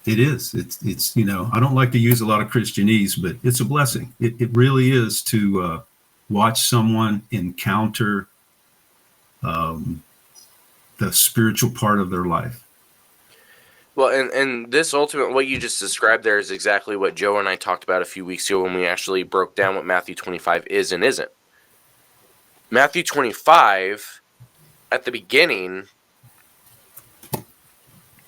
it is. It's I don't like to use a lot of Christianese, but it's a blessing. It really is to watch someone encounter the spiritual part of their life. Well, and this ultimate, what you just described there is exactly what Joe and I talked about a few weeks ago when we actually broke down what Matthew 25 is and isn't. Matthew 25, at the beginning,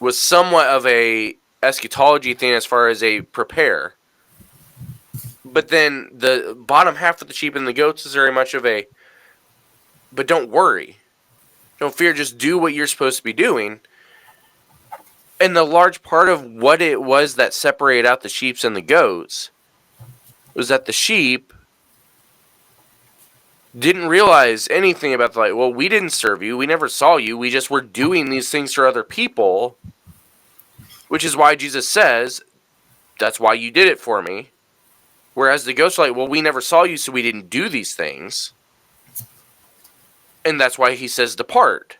was somewhat of a eschatology thing as far as a prepare. But then the bottom half of the sheep and the goats is very much of a, but don't worry. Don't fear, just do what you're supposed to be doing. And the large part of what it was that separated out the sheep and the goats was that the sheep didn't realize anything about the light. Well, we didn't serve you. We never saw you. We just were doing these things for other people, which is why Jesus says, that's why you did it for me. Whereas the goats are like, well, we never saw you, so we didn't do these things. And that's why he says, depart.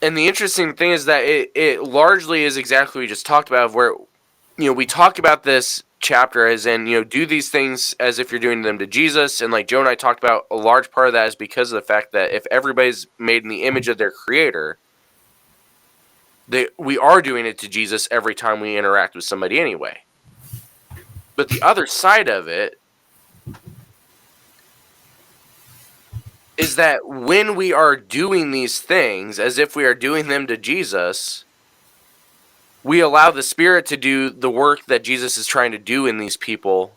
And the interesting thing is that it largely is exactly what we just talked about, where, we talk about this chapter as in, do these things as if you're doing them to Jesus. And like Joe and I talked about, a large part of that is because of the fact that if everybody's made in the image of their creator, we are doing it to Jesus every time we interact with somebody anyway. But the other side of it is that when we are doing these things as if we are doing them to Jesus, we allow the Spirit to do the work that Jesus is trying to do in these people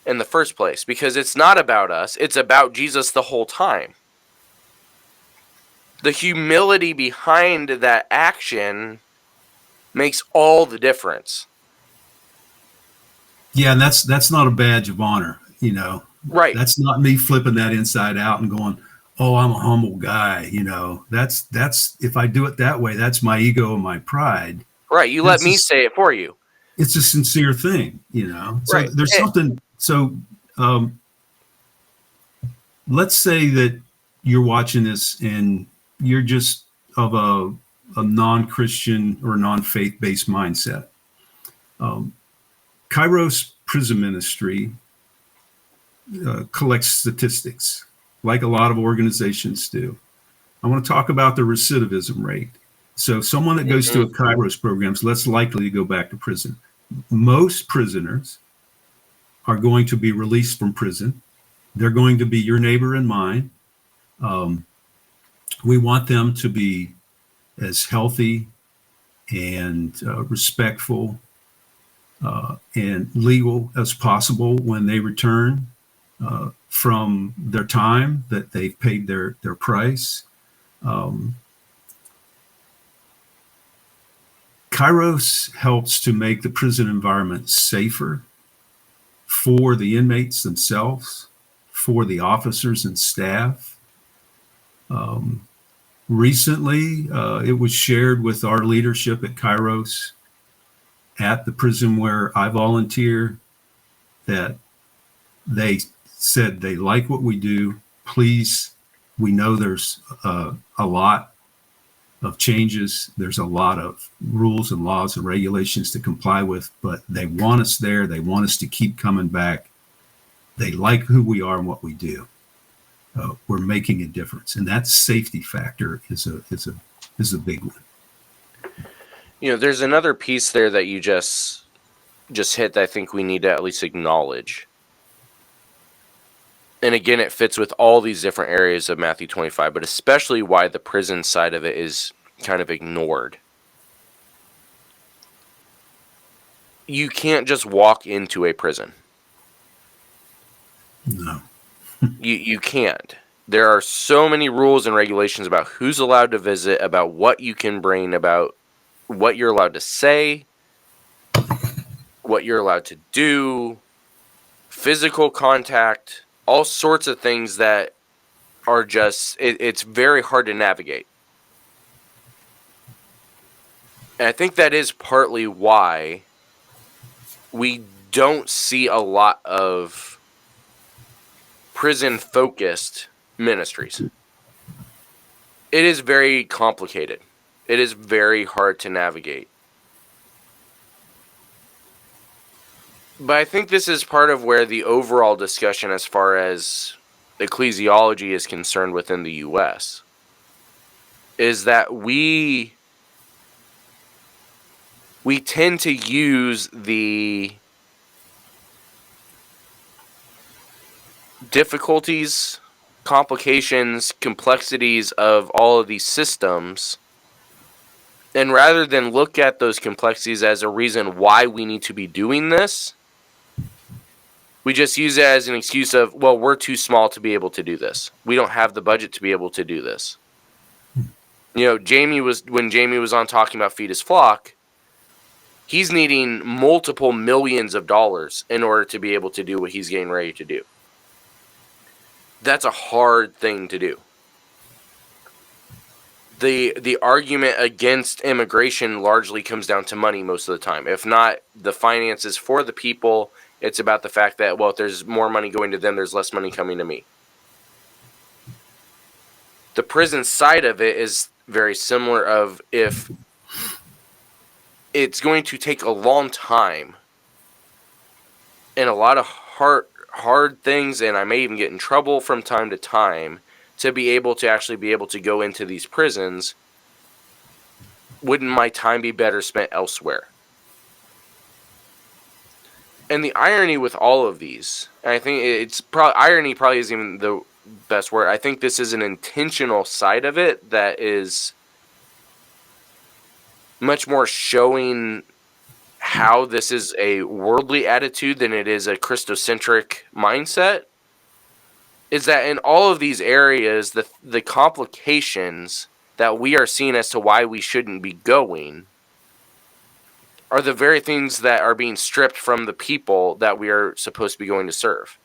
in the first place. Because it's not about us, it's about Jesus the whole time. The humility behind that action makes all the difference. Yeah, and that's not a badge of honor, Right. That's not me flipping that inside out and going, oh, I'm a humble guy, That's if I do it that way, that's my ego and my pride. Right, you let me say it for you. It's a sincere thing, So right. There's something. So let's say that you're watching this and you're just of a non-Christian or non-faith-based mindset. Kairos Prison Ministry collects statistics like a lot of organizations do. I want to talk about the recidivism rate. So someone that goes to a Kairos program is less likely to go back to prison. Most prisoners are going to be released from prison. They're going to be your neighbor and mine. We want them to be as healthy and respectful and legal as possible when they return from their time that they've paid their price. Kairos helps to make the prison environment safer for the inmates themselves, for the officers and staff. Recently, it was shared with our leadership at Kairos at the prison where I volunteer that they said they like what we do. Please, we know there's a lot of changes. There's a lot of rules and laws and regulations to comply with, but they want us there. They want us to keep coming back. They like who we are and what we do. We're making a difference, and that safety factor is a big one. There's another piece there that you just hit that I think we need to at least acknowledge. And again, it fits with all these different areas of Matthew 25, but especially why the prison side of it is kind of ignored. You can't just walk into a prison. No. You can't. There are so many rules and regulations about who's allowed to visit, about what you can bring, about what you're allowed to say, what you're allowed to do, physical contact, all sorts of things that are just, it's very hard to navigate. And I think that is partly why we don't see a lot of prison-focused ministries. It is very complicated. It is very hard to navigate. But I think this is part of where the overall discussion as far as ecclesiology is concerned within the U.S. is that we tend to use the difficulties, complications, complexities of all of these systems, and rather than look at those complexities as a reason why we need to be doing this, we just use it as an excuse of, well, we're too small to be able to do this. We don't have the budget to be able to do this. You know, when Jamie was on talking about Feed His Flock, he's needing multiple millions of dollars in order to be able to do what he's getting ready to do. That's a hard thing to do. The argument against immigration largely comes down to money most of the time. If not the finances for the people, it's about the fact that, well, if there's more money going to them, there's less money coming to me. The prison side of it is very similar of, if it's going to take a long time and a lot of hard things, and I may even get in trouble from time to time to be able to go into these prisons, wouldn't my time be better spent elsewhere? And the irony with all of these, and I think irony probably isn't even the best word. I think this is an intentional side of it that is much more showing how this is a worldly attitude than it is a Christocentric mindset, is that in all of these areas, the complications that we are seeing as to why we shouldn't be going are the very things that are being stripped from the people that we are supposed to be going to serve.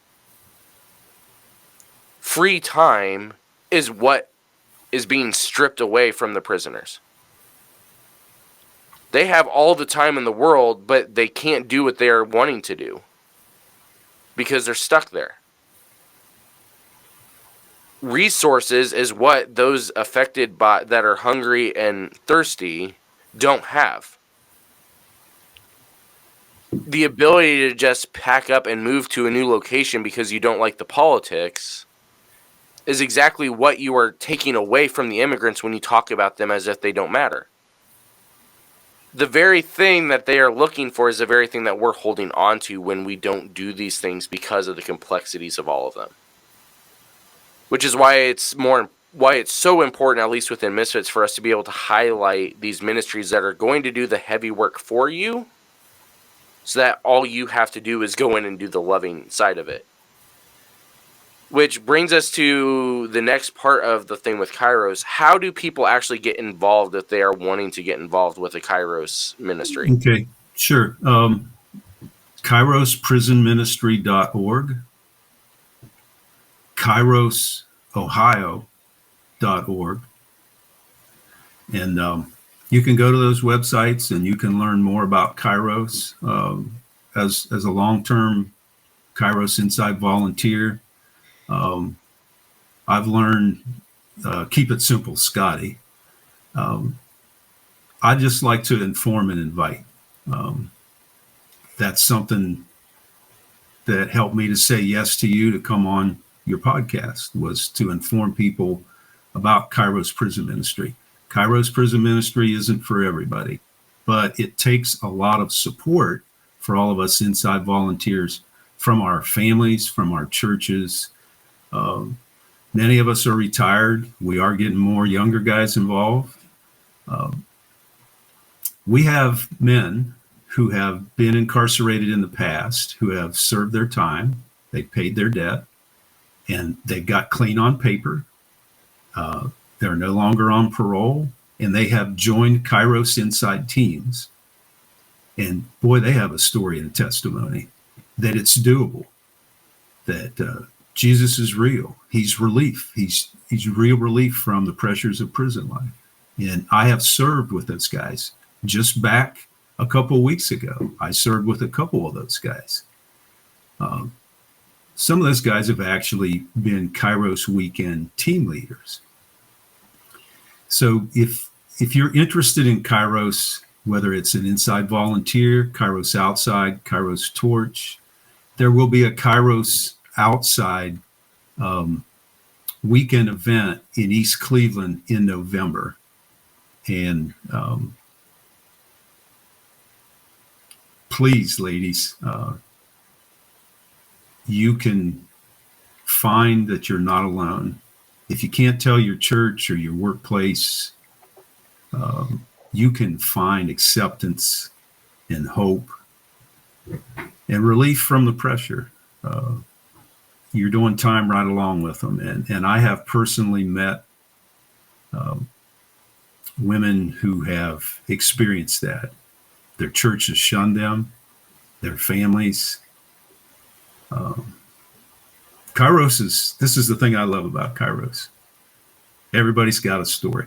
Free time is what is being stripped away from the prisoners. They have all the time in the world, but they can't do what they're wanting to do because they're stuck there. Resources is what those affected by that are hungry and thirsty don't have. The ability to just pack up and move to a new location because you don't like the politics is exactly what you are taking away from the immigrants when you talk about them as if they don't matter. The very thing that they are looking for is the very thing that we're holding on to when we don't do these things because of the complexities of all of them. Which is why it's so important, at least within Misfits, for us to be able to highlight these ministries that are going to do the heavy work for you, so that all you have to do is go in and do the loving side of it. Which brings us to the next part of the thing with Kairos. How do people actually get involved if they are wanting to get involved with a Kairos ministry? Okay, sure. KairosPrisonMinistry.org, KairosOhio.org. And you can go to those websites and you can learn more about Kairos. As a long-term Kairos Inside volunteer, I've learned, keep it simple, Scottie. I just like to inform and invite. That's something that helped me to say yes to you to come on your podcast, was to inform people about Kairos Prison Ministry. Kairos Prison Ministry isn't for everybody, but it takes a lot of support for all of us inside volunteers, from our families, from our churches. Many of us are retired. We are getting more younger guys involved. We have men who have been incarcerated in the past, who have served their time, they paid their debt, and they got clean on paper. They're no longer on parole, and they have joined Kairos Inside teams. And boy, they have a story and a testimony that it's doable, that Jesus is real. He's relief. He's real relief from the pressures of prison life. And I have served with those guys. Just back a couple of weeks ago, I served with a couple of those guys. Some of those guys have actually been Kairos weekend team leaders. So if you're interested in Kairos, whether it's an inside volunteer, Kairos outside, Kairos torch, there will be a Kairos outside weekend event in East Cleveland in November. And please, ladies, you can find that you're not alone. If you can't tell your church or your workplace, you can find acceptance and hope and relief from the pressure. You're doing time right along with them. And I have personally met women who have experienced that. Their church has shunned them, their families. Kairos this is the thing I love about Kairos. Everybody's got a story.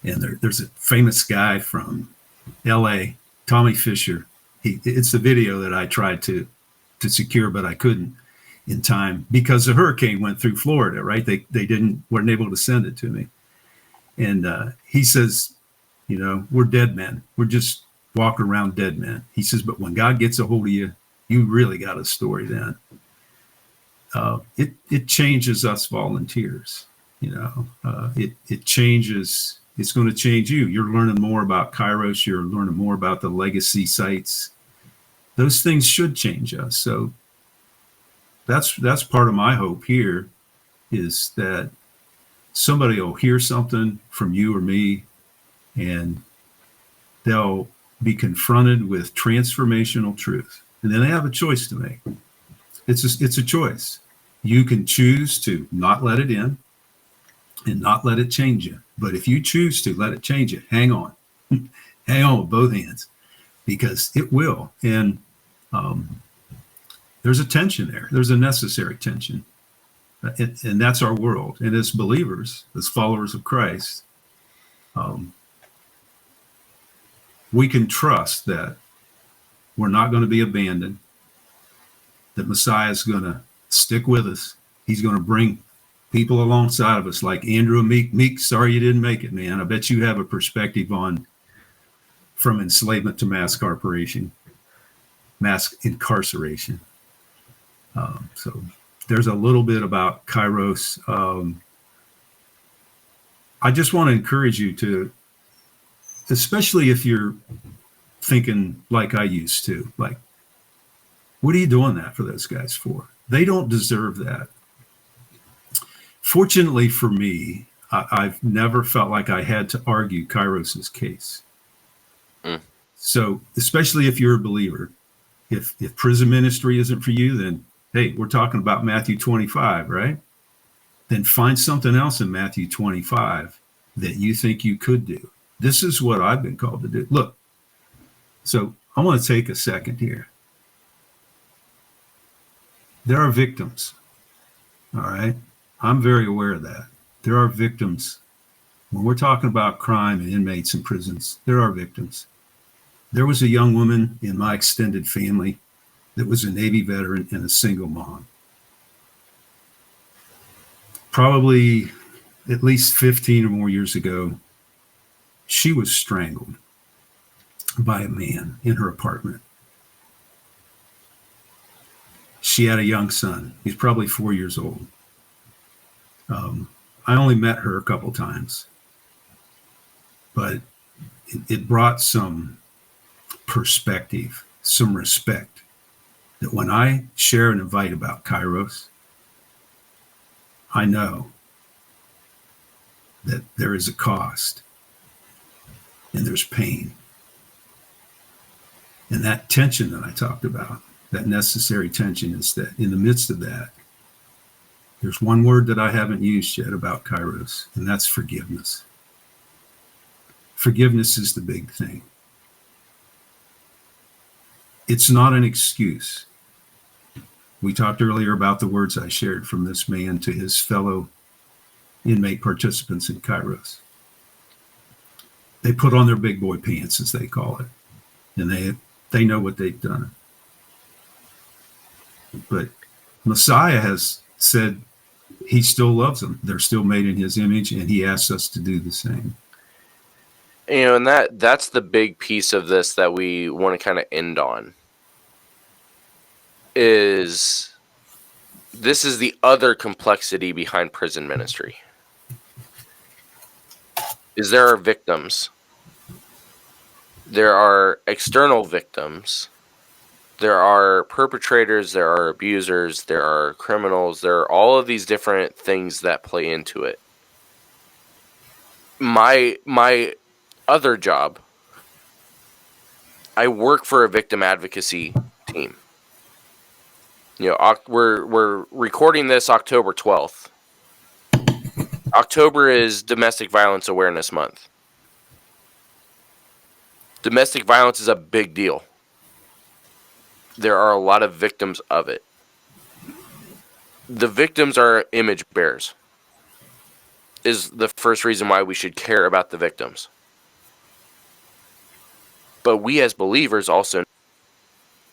And there's a famous guy from LA, Tommy Fisher. It's the video that I tried to secure, but I couldn't in time because the hurricane went through Florida, right? They weren't able to send it to me. And he says, we're dead men. We're just walking around dead men. He says, but when God gets a hold of you, you really got a story then. It changes us volunteers. It changes. It's going to change you. You're learning more about Kairos. You're learning more about the legacy sites. Those things should change us. So that's part of my hope here, is that somebody will hear something from you or me, and they'll be confronted with transformational truth. And then they have a choice to make. It's a choice. You can choose to not let it in and not let it change you. But if you choose to let it change you, hang on. Hang on with both hands, because it will. And there's a tension there. There's a necessary tension. And that's our world. And as believers, as followers of Christ, we can trust that we're not going to be abandoned, that Messiah is going to stick with us. He's going to bring people alongside of us like Andrew and Meek. Meek, sorry you didn't make it, man. I bet you have a perspective on from enslavement to mass incarceration. So there's a little bit about Kairos. I just want to encourage you to, especially if you're thinking like I used to, like, what are you doing that for those guys for? They don't deserve that. Fortunately for me, I've never felt like I had to argue Kairos's case. So especially if you're a believer, if prison ministry isn't for you, then, hey, we're talking about Matthew 25, right? Then find something else in Matthew 25 that you think you could do. This is what I've been called to do. Look, so I want to take a second here. There are victims, all right? I'm very aware of that. There are victims. When we're talking about crime and inmates in prisons, there are victims. There was a young woman in my extended family that was a Navy veteran and a single mom. Probably at least 15 or more years ago, she was strangled by a man in her apartment. She had a young son. He's probably 4 years old. I only met her a couple times, but it brought some perspective, some respect, that when I share and invite about Kairos, I know that there is a cost and there's pain. And that tension that I talked about, that necessary tension, is that in the midst of that, There's one word that I haven't used yet about Kairos, and that's forgiveness. Forgiveness is the big thing. It's not an excuse. We talked earlier about the words I shared from this man to his fellow inmate participants in Kairos. They put on their big boy pants, as they call it, and they know what they've done. But Messiah has said he still loves them. They're still made in his image, and he asks us to do the same. And that's the big piece of this that we want to kind of end on. This is the other complexity behind prison ministry. Is there are victims. There are external victims. There are perpetrators, there are abusers, there are criminals, there are all of these different things that play into it. My other job, I work for a victim advocacy team. We're recording this October 12th. October is Domestic Violence Awareness Month. Domestic violence is a big deal. There are a lot of victims of it. The victims are image bearers. Is the first reason why we should care about the victims. But we as believers also know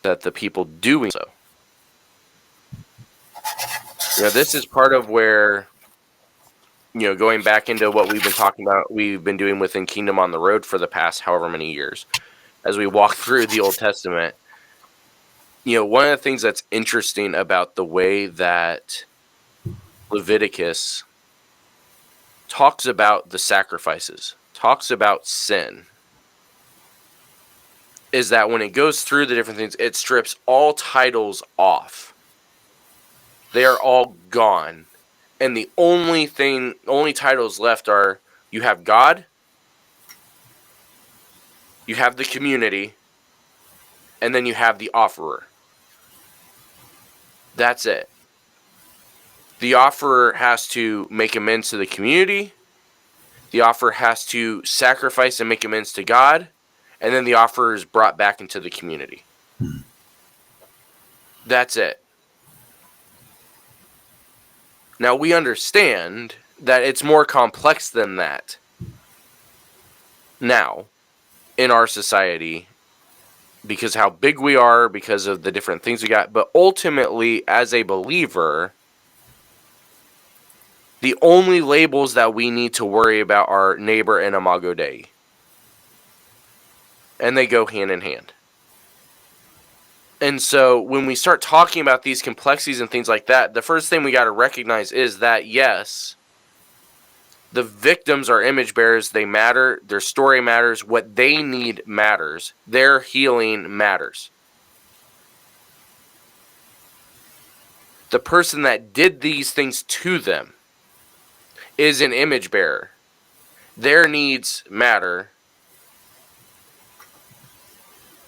that the people doing so. This is part of where, going back into what we've been talking about, we've been doing within Kingdom on the Road for the past however many years. As we walk through the Old Testament, one of the things that's interesting about the way that Leviticus talks about the sacrifices, talks about sin, is that when it goes through the different things, it strips all titles off. They are all gone. And the only titles left are, you have God, you have the community, and then you have the offerer. That's it. The offerer has to make amends to the community. The offerer has to sacrifice and make amends to God. And then the offerer is brought back into the community. That's it. Now, we understand that it's more complex than that now in our society, because how big we are, because of the different things we got. But ultimately, as a believer, the only labels that we need to worry about are neighbor and Imago Dei. And they go hand in hand. And so when we start talking about these complexities and things like that, the first thing we got to recognize is that, yes, the victims are image bearers. They matter. Their story matters. What they need matters. Their healing matters. The person that did these things to them is an image bearer. Their needs matter.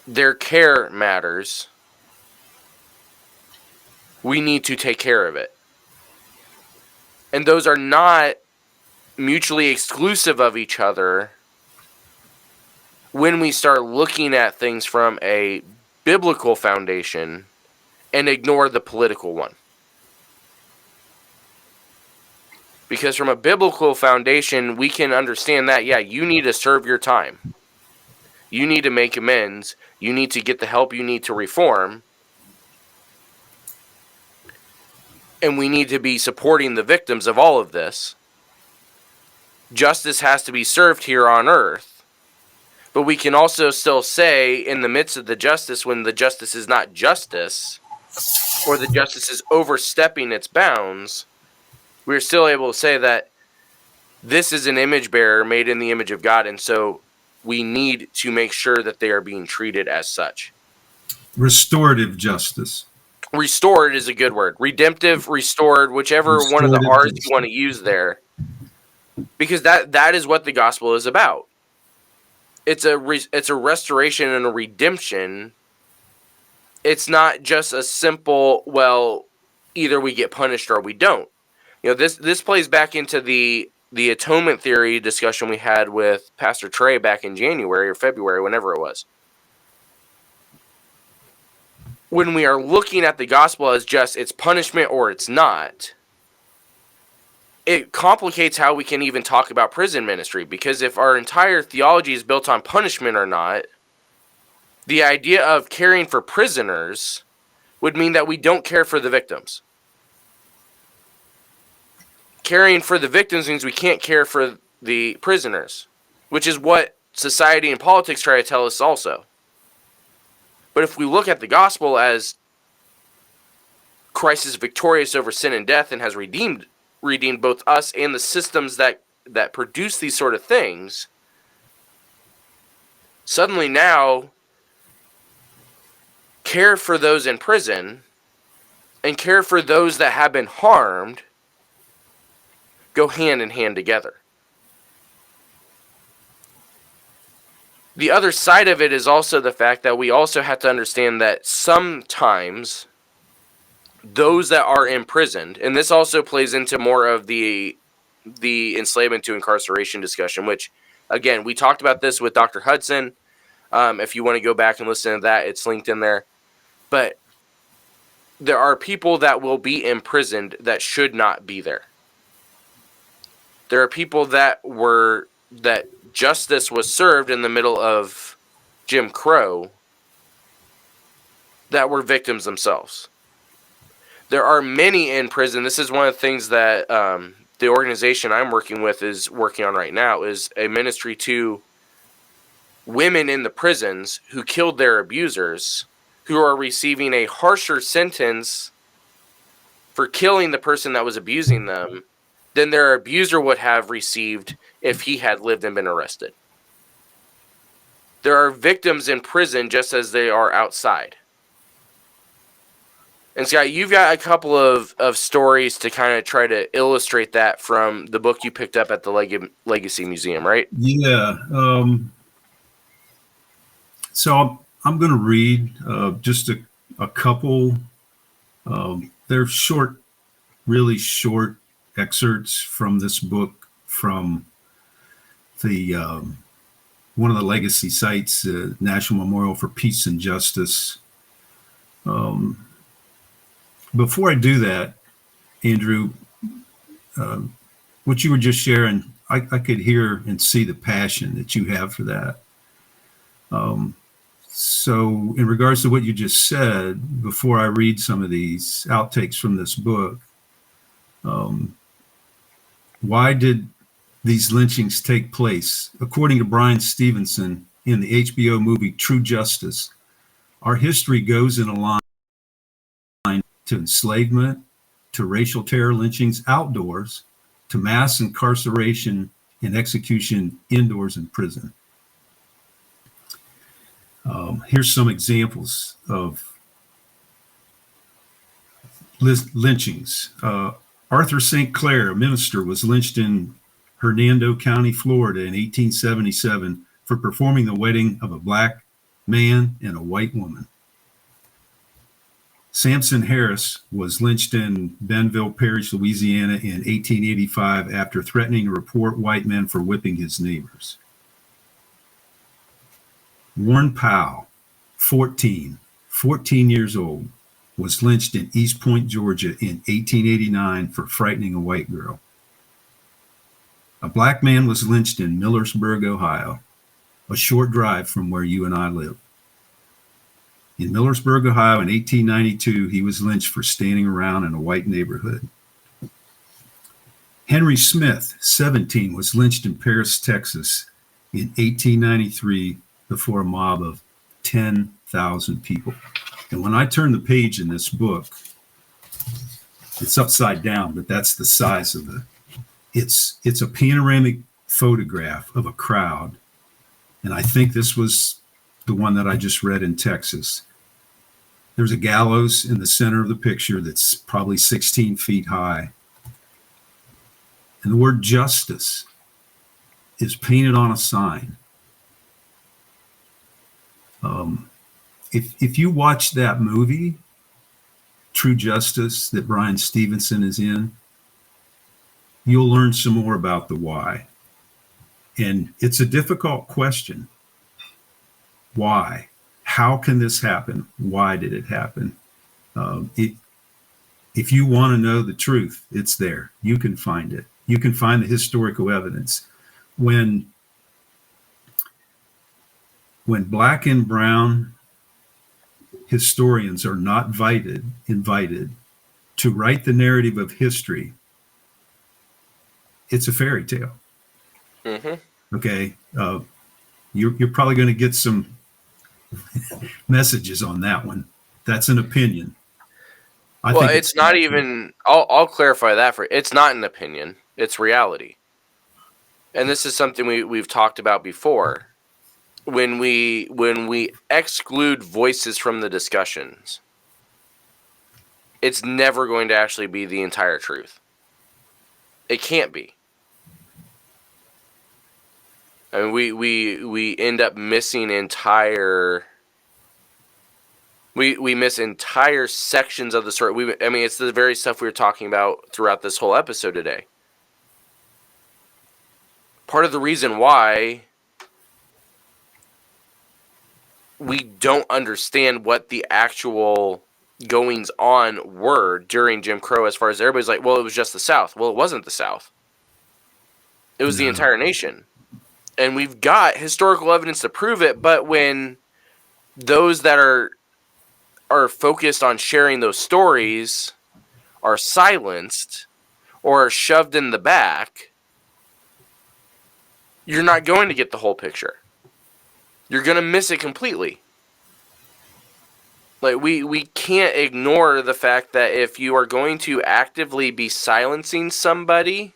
Their care matters. We need to take care of it. And those are not mutually exclusive of each other when we start looking at things from a biblical foundation and ignore the political one. Because from a biblical foundation, we can understand that, yeah, you need to serve your time. You need to make amends. You need to get the help you need to reform. And we need to be supporting the victims of all of this. Justice has to be served here on earth. But we can also still say, in the midst of the justice, when the justice is not justice, or the justice is overstepping its bounds, we're still able to say that this is an image bearer made in the image of God, and so we need to make sure that they are being treated as such. Restorative justice. Restored is a good word. Redemptive, restored, whichever one of the R's you want to use there. Because that is what the gospel is about. It's a restoration and a redemption. It's not just a simple, well, either we get punished or we don't. This plays back into the atonement theory discussion we had with Pastor Trey back in January or February, whenever it was. When we are looking at the gospel as just it's punishment or it's not, it complicates how we can even talk about prison ministry, because if our entire theology is built on punishment or not, the idea of caring for prisoners would mean that we don't care for the victims. Caring for the victims means we can't care for the prisoners, which is what society and politics try to tell us also. But if we look at the gospel as Christ is victorious over sin and death and has redeemed both us and the systems that produce these sort of things, suddenly now care for those in prison and care for those that have been harmed go hand in hand together. The other side of it is also the fact that we also have to understand that sometimes those that are imprisoned, and this also plays into more of the enslavement to incarceration discussion, which, again, we talked about this with Dr. Hudson. If you want to go back and listen to that, it's linked in there. But there are people that will be imprisoned that should not be there. There are people that justice was served in the middle of Jim Crow that were victims themselves. There are many in prison. This is one of the things that the organization I'm working with is working on right now, is a ministry to women in the prisons who killed their abusers, who are receiving a harsher sentence for killing the person that was abusing them than their abuser would have received if he had lived and been arrested. There are victims in prison just as they are outside. And Scott, you've got a couple of stories to kind of try to illustrate that from the book you picked up at the Legacy Museum, right? Yeah. So I'm going to read just a couple. They're short, really short excerpts from this book from the one of the legacy sites, National Memorial for Peace and Justice. Before I do that, Andrew, what you were just sharing, I could hear and see the passion that you have for that. So in regards to what you just said, before I read some of these outtakes from this book, why did these lynchings take place? According to Brian Stevenson in the HBO movie True Justice, our history goes in a line to enslavement, to racial terror lynchings outdoors, to mass incarceration and execution indoors in prison. Here's some examples of lynchings. Arthur St. Clair, a minister, was lynched in Hernando County, Florida in 1877 for performing the wedding of a black man and a white woman. Samson Harris was lynched in Benville Parish, Louisiana in 1885 after threatening to report white men for whipping his neighbors. Warren Powell, 14 years old, was lynched in East Point, Georgia in 1889 for frightening a white girl. A black man was lynched in Millersburg, Ohio, a short drive from where you and I live. In Millersburg, Ohio in 1892, he was lynched for standing around in a white neighborhood. Henry Smith, 17, was lynched in Paris, Texas in 1893 before a mob of 10,000 people. And when I turn the page in this book, it's upside down, but that's the size of it's a panoramic photograph of a crowd. And I think this was the one that I just read in Texas. There's a gallows in the center of the picture that's probably 16 feet high. And the word justice is painted on a sign. If you watch that movie, True Justice, that Brian Stevenson is in, you'll learn some more about the why. And it's a difficult question. Why? How can this happen? Why did it happen? If you want to know the truth, it's there. You can find it. You can find the historical evidence. When black and brown historians are not invited to write the narrative of history, it's a fairy tale. Mm-hmm. Okay, you're probably going to get some messages on that one. That's an opinion. I think it's not even. I'll clarify that for. It's not an opinion. It's reality. And this is something we've talked about before. When we exclude voices from the discussions, it's never going to actually be the entire truth. It can't be. I mean, we end up missing entire. We miss entire sections of the story. It's the very stuff we were talking about throughout this whole episode today. Part of the reason why we don't understand what the actual goings on were during Jim Crow, as far as everybody's like, well, it was just the South. Well, it wasn't the South. It was the entire nation. And we've got historical evidence to prove it, but when those that are focused on sharing those stories are silenced or are shoved in the back, you're not going to get the whole picture. You're going to miss it completely. Like, we can't ignore the fact that if you are going to actively be silencing somebody,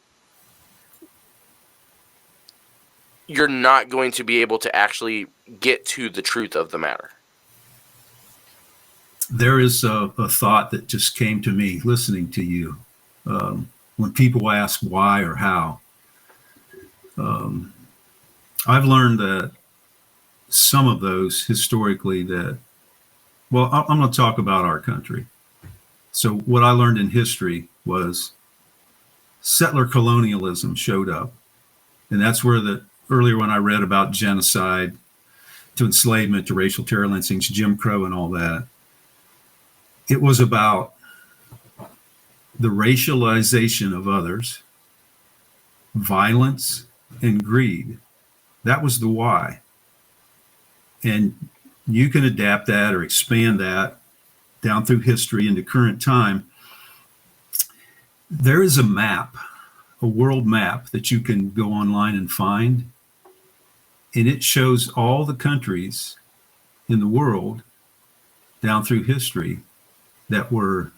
you're not going to be able to actually get to the truth of the matter. There is a thought that just came to me listening to you. When people ask why or how, I've learned that some of those historically I'm going to talk about our country. So what I learned in history was settler colonialism showed up. And that's where earlier when I read about genocide, to enslavement, to racial terror lynchings, Jim Crow and all that, it was about the racialization of others, violence, and greed. That was the why. And you can adapt that or expand that down through history into current time. There is a map, a world map that you can go online and find, and it shows all the countries in the world down through history that were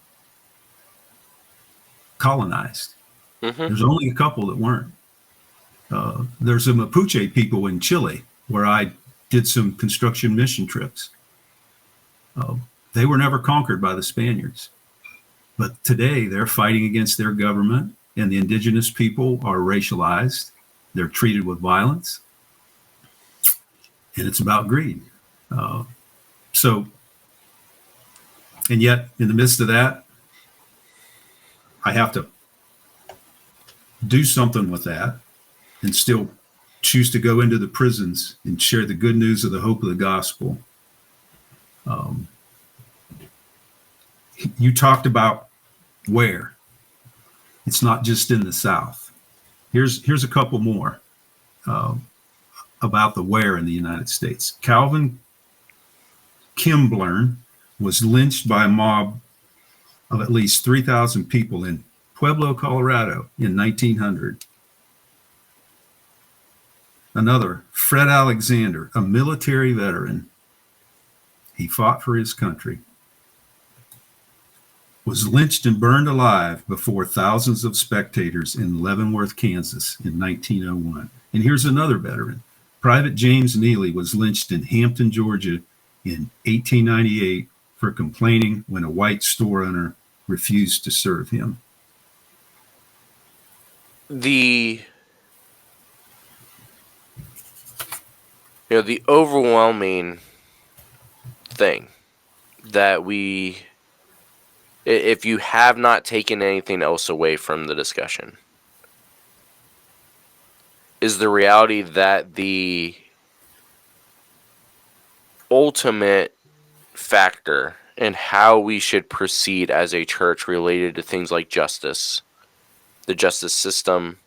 colonized. Mm-hmm. There's only a couple that weren't. There's a Mapuche people in Chile where I did some construction mission trips. They were never conquered by the Spaniards. But today they're fighting against their government, and the indigenous people are racialized. They're treated with violence. And it's about greed. And yet in the midst of that, I have to do something with that and still choose to go into the prisons and share the good news of the hope of the gospel. You talked about where. It's not just in the South. Here's a couple more about the where in the United States. Calvin Kimblern was lynched by a mob of at least 3,000 people in Pueblo, Colorado in 1900. Another, Fred Alexander, a military veteran. He fought for his country. Was lynched and burned alive before thousands of spectators in Leavenworth, Kansas in 1901. And here's another veteran. Private James Neely was lynched in Hampton, Georgia in 1898 for complaining when a white store owner refused to serve him. The overwhelming thing that if you have not taken anything else away from the discussion, is the reality that the ultimate factor in how we should proceed as a church related to things like justice, the justice system,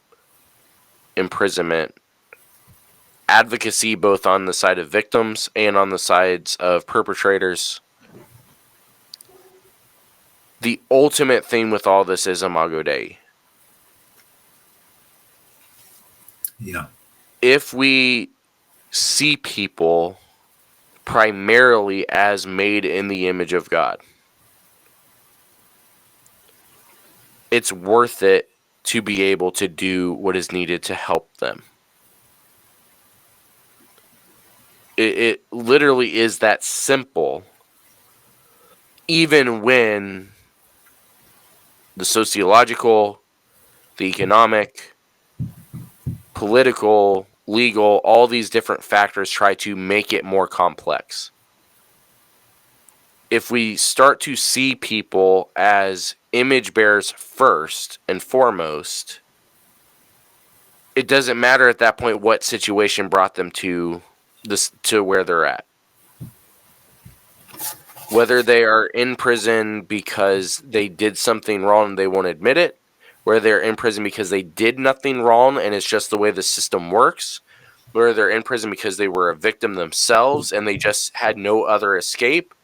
imprisonment, advocacy both on the side of victims and on the sides of perpetrators. The ultimate thing with all this is Imago Dei. Yeah. If we see people primarily as made in the image of God, it's worth it to be able to do what is needed to help them. It literally is that simple, even when the sociological, the economic, political, legal, all these different factors try to make it more complex. If we start to see people as image bearers first and foremost, it doesn't matter at that point what situation brought them to where they're at. Whether they are in prison because they did something wrong and they won't admit it, whether they're in prison because they did nothing wrong and it's just the way the system works, whether they're in prison because they were a victim themselves and they just had no other escape.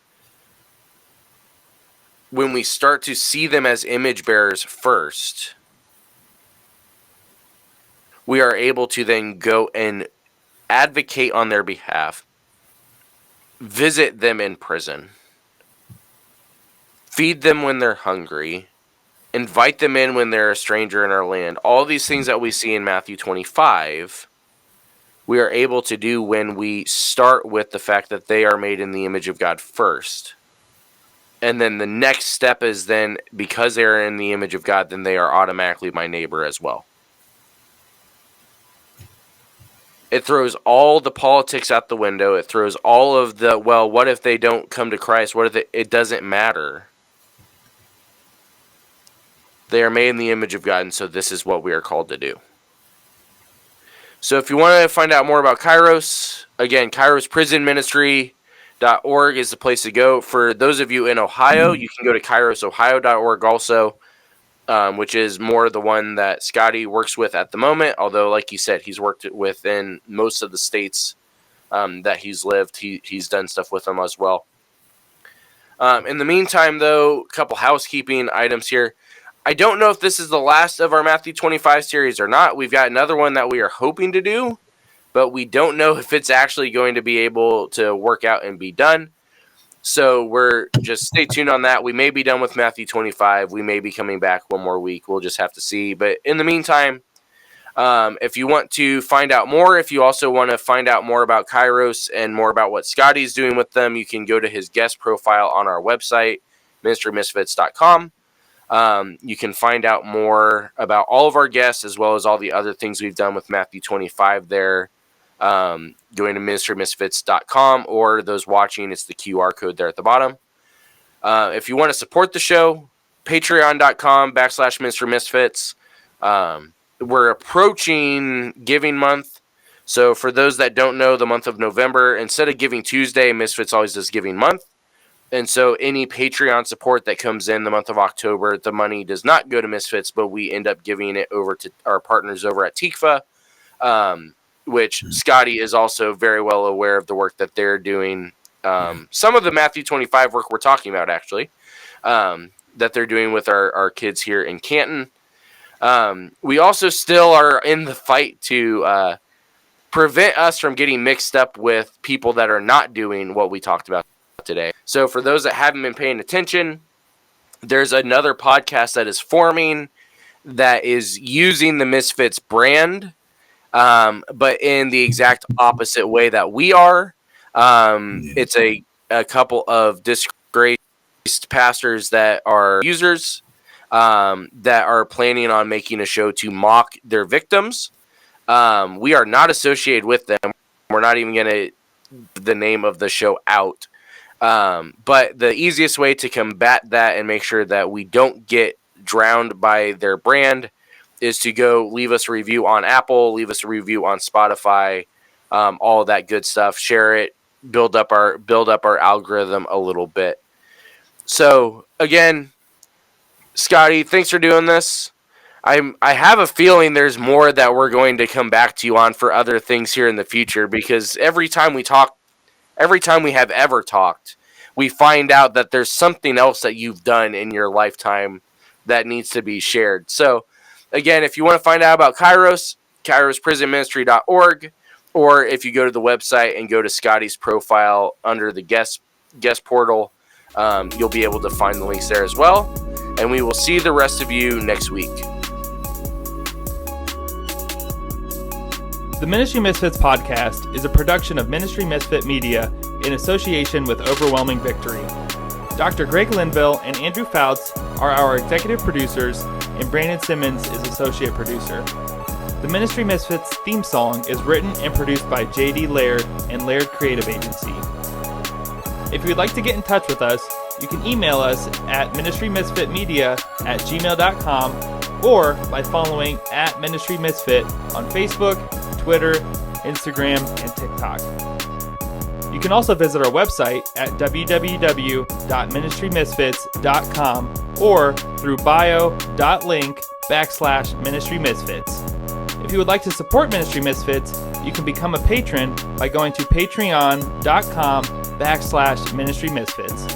When we start to see them as image bearers first, we are able to then go and advocate on their behalf, visit them in prison, feed them when they're hungry, invite them in when they're a stranger in our land. All these things that we see in Matthew 25, we are able to do when we start with the fact that they are made in the image of God first. And then the next step is then, because they are in the image of God, then they are automatically my neighbor as well. It throws all the politics out the window. It throws all of the, well, what if they don't come to Christ? What if it doesn't matter. They are made in the image of God, and so this is what we are called to do. So if you want to find out more about Kairos, again, KairosPrisonMinistry.org is the place to go. For those of you in Ohio, you can go to KairosOhio.org also, which is more the one that Scottie works with at the moment. Although, like you said, he's worked within most of the states that he's lived. He's done stuff with them as well. In the meantime, though, a couple housekeeping items here. I don't know if this is the last of our Matthew 25 series or not. We've got another one that we are hoping to do, but we don't know if it's actually going to be able to work out and be done. So we're just stay tuned on that. We may be done with Matthew 25. We may be coming back one more week. We'll just have to see. But in the meantime, if you want to find out more, if you also want to find out more about Kairos and more about what Scottie's doing with them, you can go to his guest profile on our website, ministrymisfits.com. You can find out more about all of our guests as well as all the other things we've done with Matthew 25 there. Going to ministrymisfits.com, or those watching, it's the QR code there at the bottom. If you want to support the show, patreon.com/ministrymisfits. We're approaching Giving Month. So for those that don't know, the month of November, instead of Giving Tuesday, Misfits always does Giving Month. And so any Patreon support that comes in the month of October, the money does not go to Misfits, but we end up giving it over to our partners over at Tikva, which Scottie is also very well aware of the work that they're doing. Some of the Matthew 25 work we're talking about, actually, that they're doing with our kids here in Canton. We also still are in the fight to prevent us from getting mixed up with people that are not doing what we talked about today. So for those that haven't been paying attention, there's another podcast that is forming that is using the Misfits brand, but in the exact opposite way that we are. It's a couple of disgraced pastors that are users that are planning on making a show to mock their victims. We are not associated with them. We're not even going to the name of the show out. But the easiest way to combat that and make sure that we don't get drowned by their brand is to go leave us a review on Apple, leave us a review on Spotify, all of that good stuff. Share it, build up our algorithm a little bit. So again, Scottie, thanks for doing this. I have a feeling there's more that we're going to come back to you on for other things here in the future, because every time we have ever talked, we find out that there's something else that you've done in your lifetime that needs to be shared. So again, if you want to find out about Kairos, kairosprisonministry.org, or if you go to the website and go to Scottie's profile under the guest portal, you'll be able to find the links there as well. And we will see the rest of you next week. The Ministry Misfits podcast is a production of Ministry Misfit Media in association with Overwhelming Victory. Dr. Greg Linville and Andrew Fouts are our executive producers, and Brandon Simmons is associate producer. The Ministry Misfits theme song is written and produced by J.D. Laird and Laird Creative Agency. If you'd like to get in touch with us, you can email us at ministrymisfitmedia@gmail.com or by following @ministrymisfit on Facebook, Twitter, Instagram, and TikTok. You can also visit our website at www.ministrymisfits.com or through bio.link/Ministry Misfits. If you would like to support Ministry Misfits, you can become a patron by going to patreon.com/Ministry Misfits.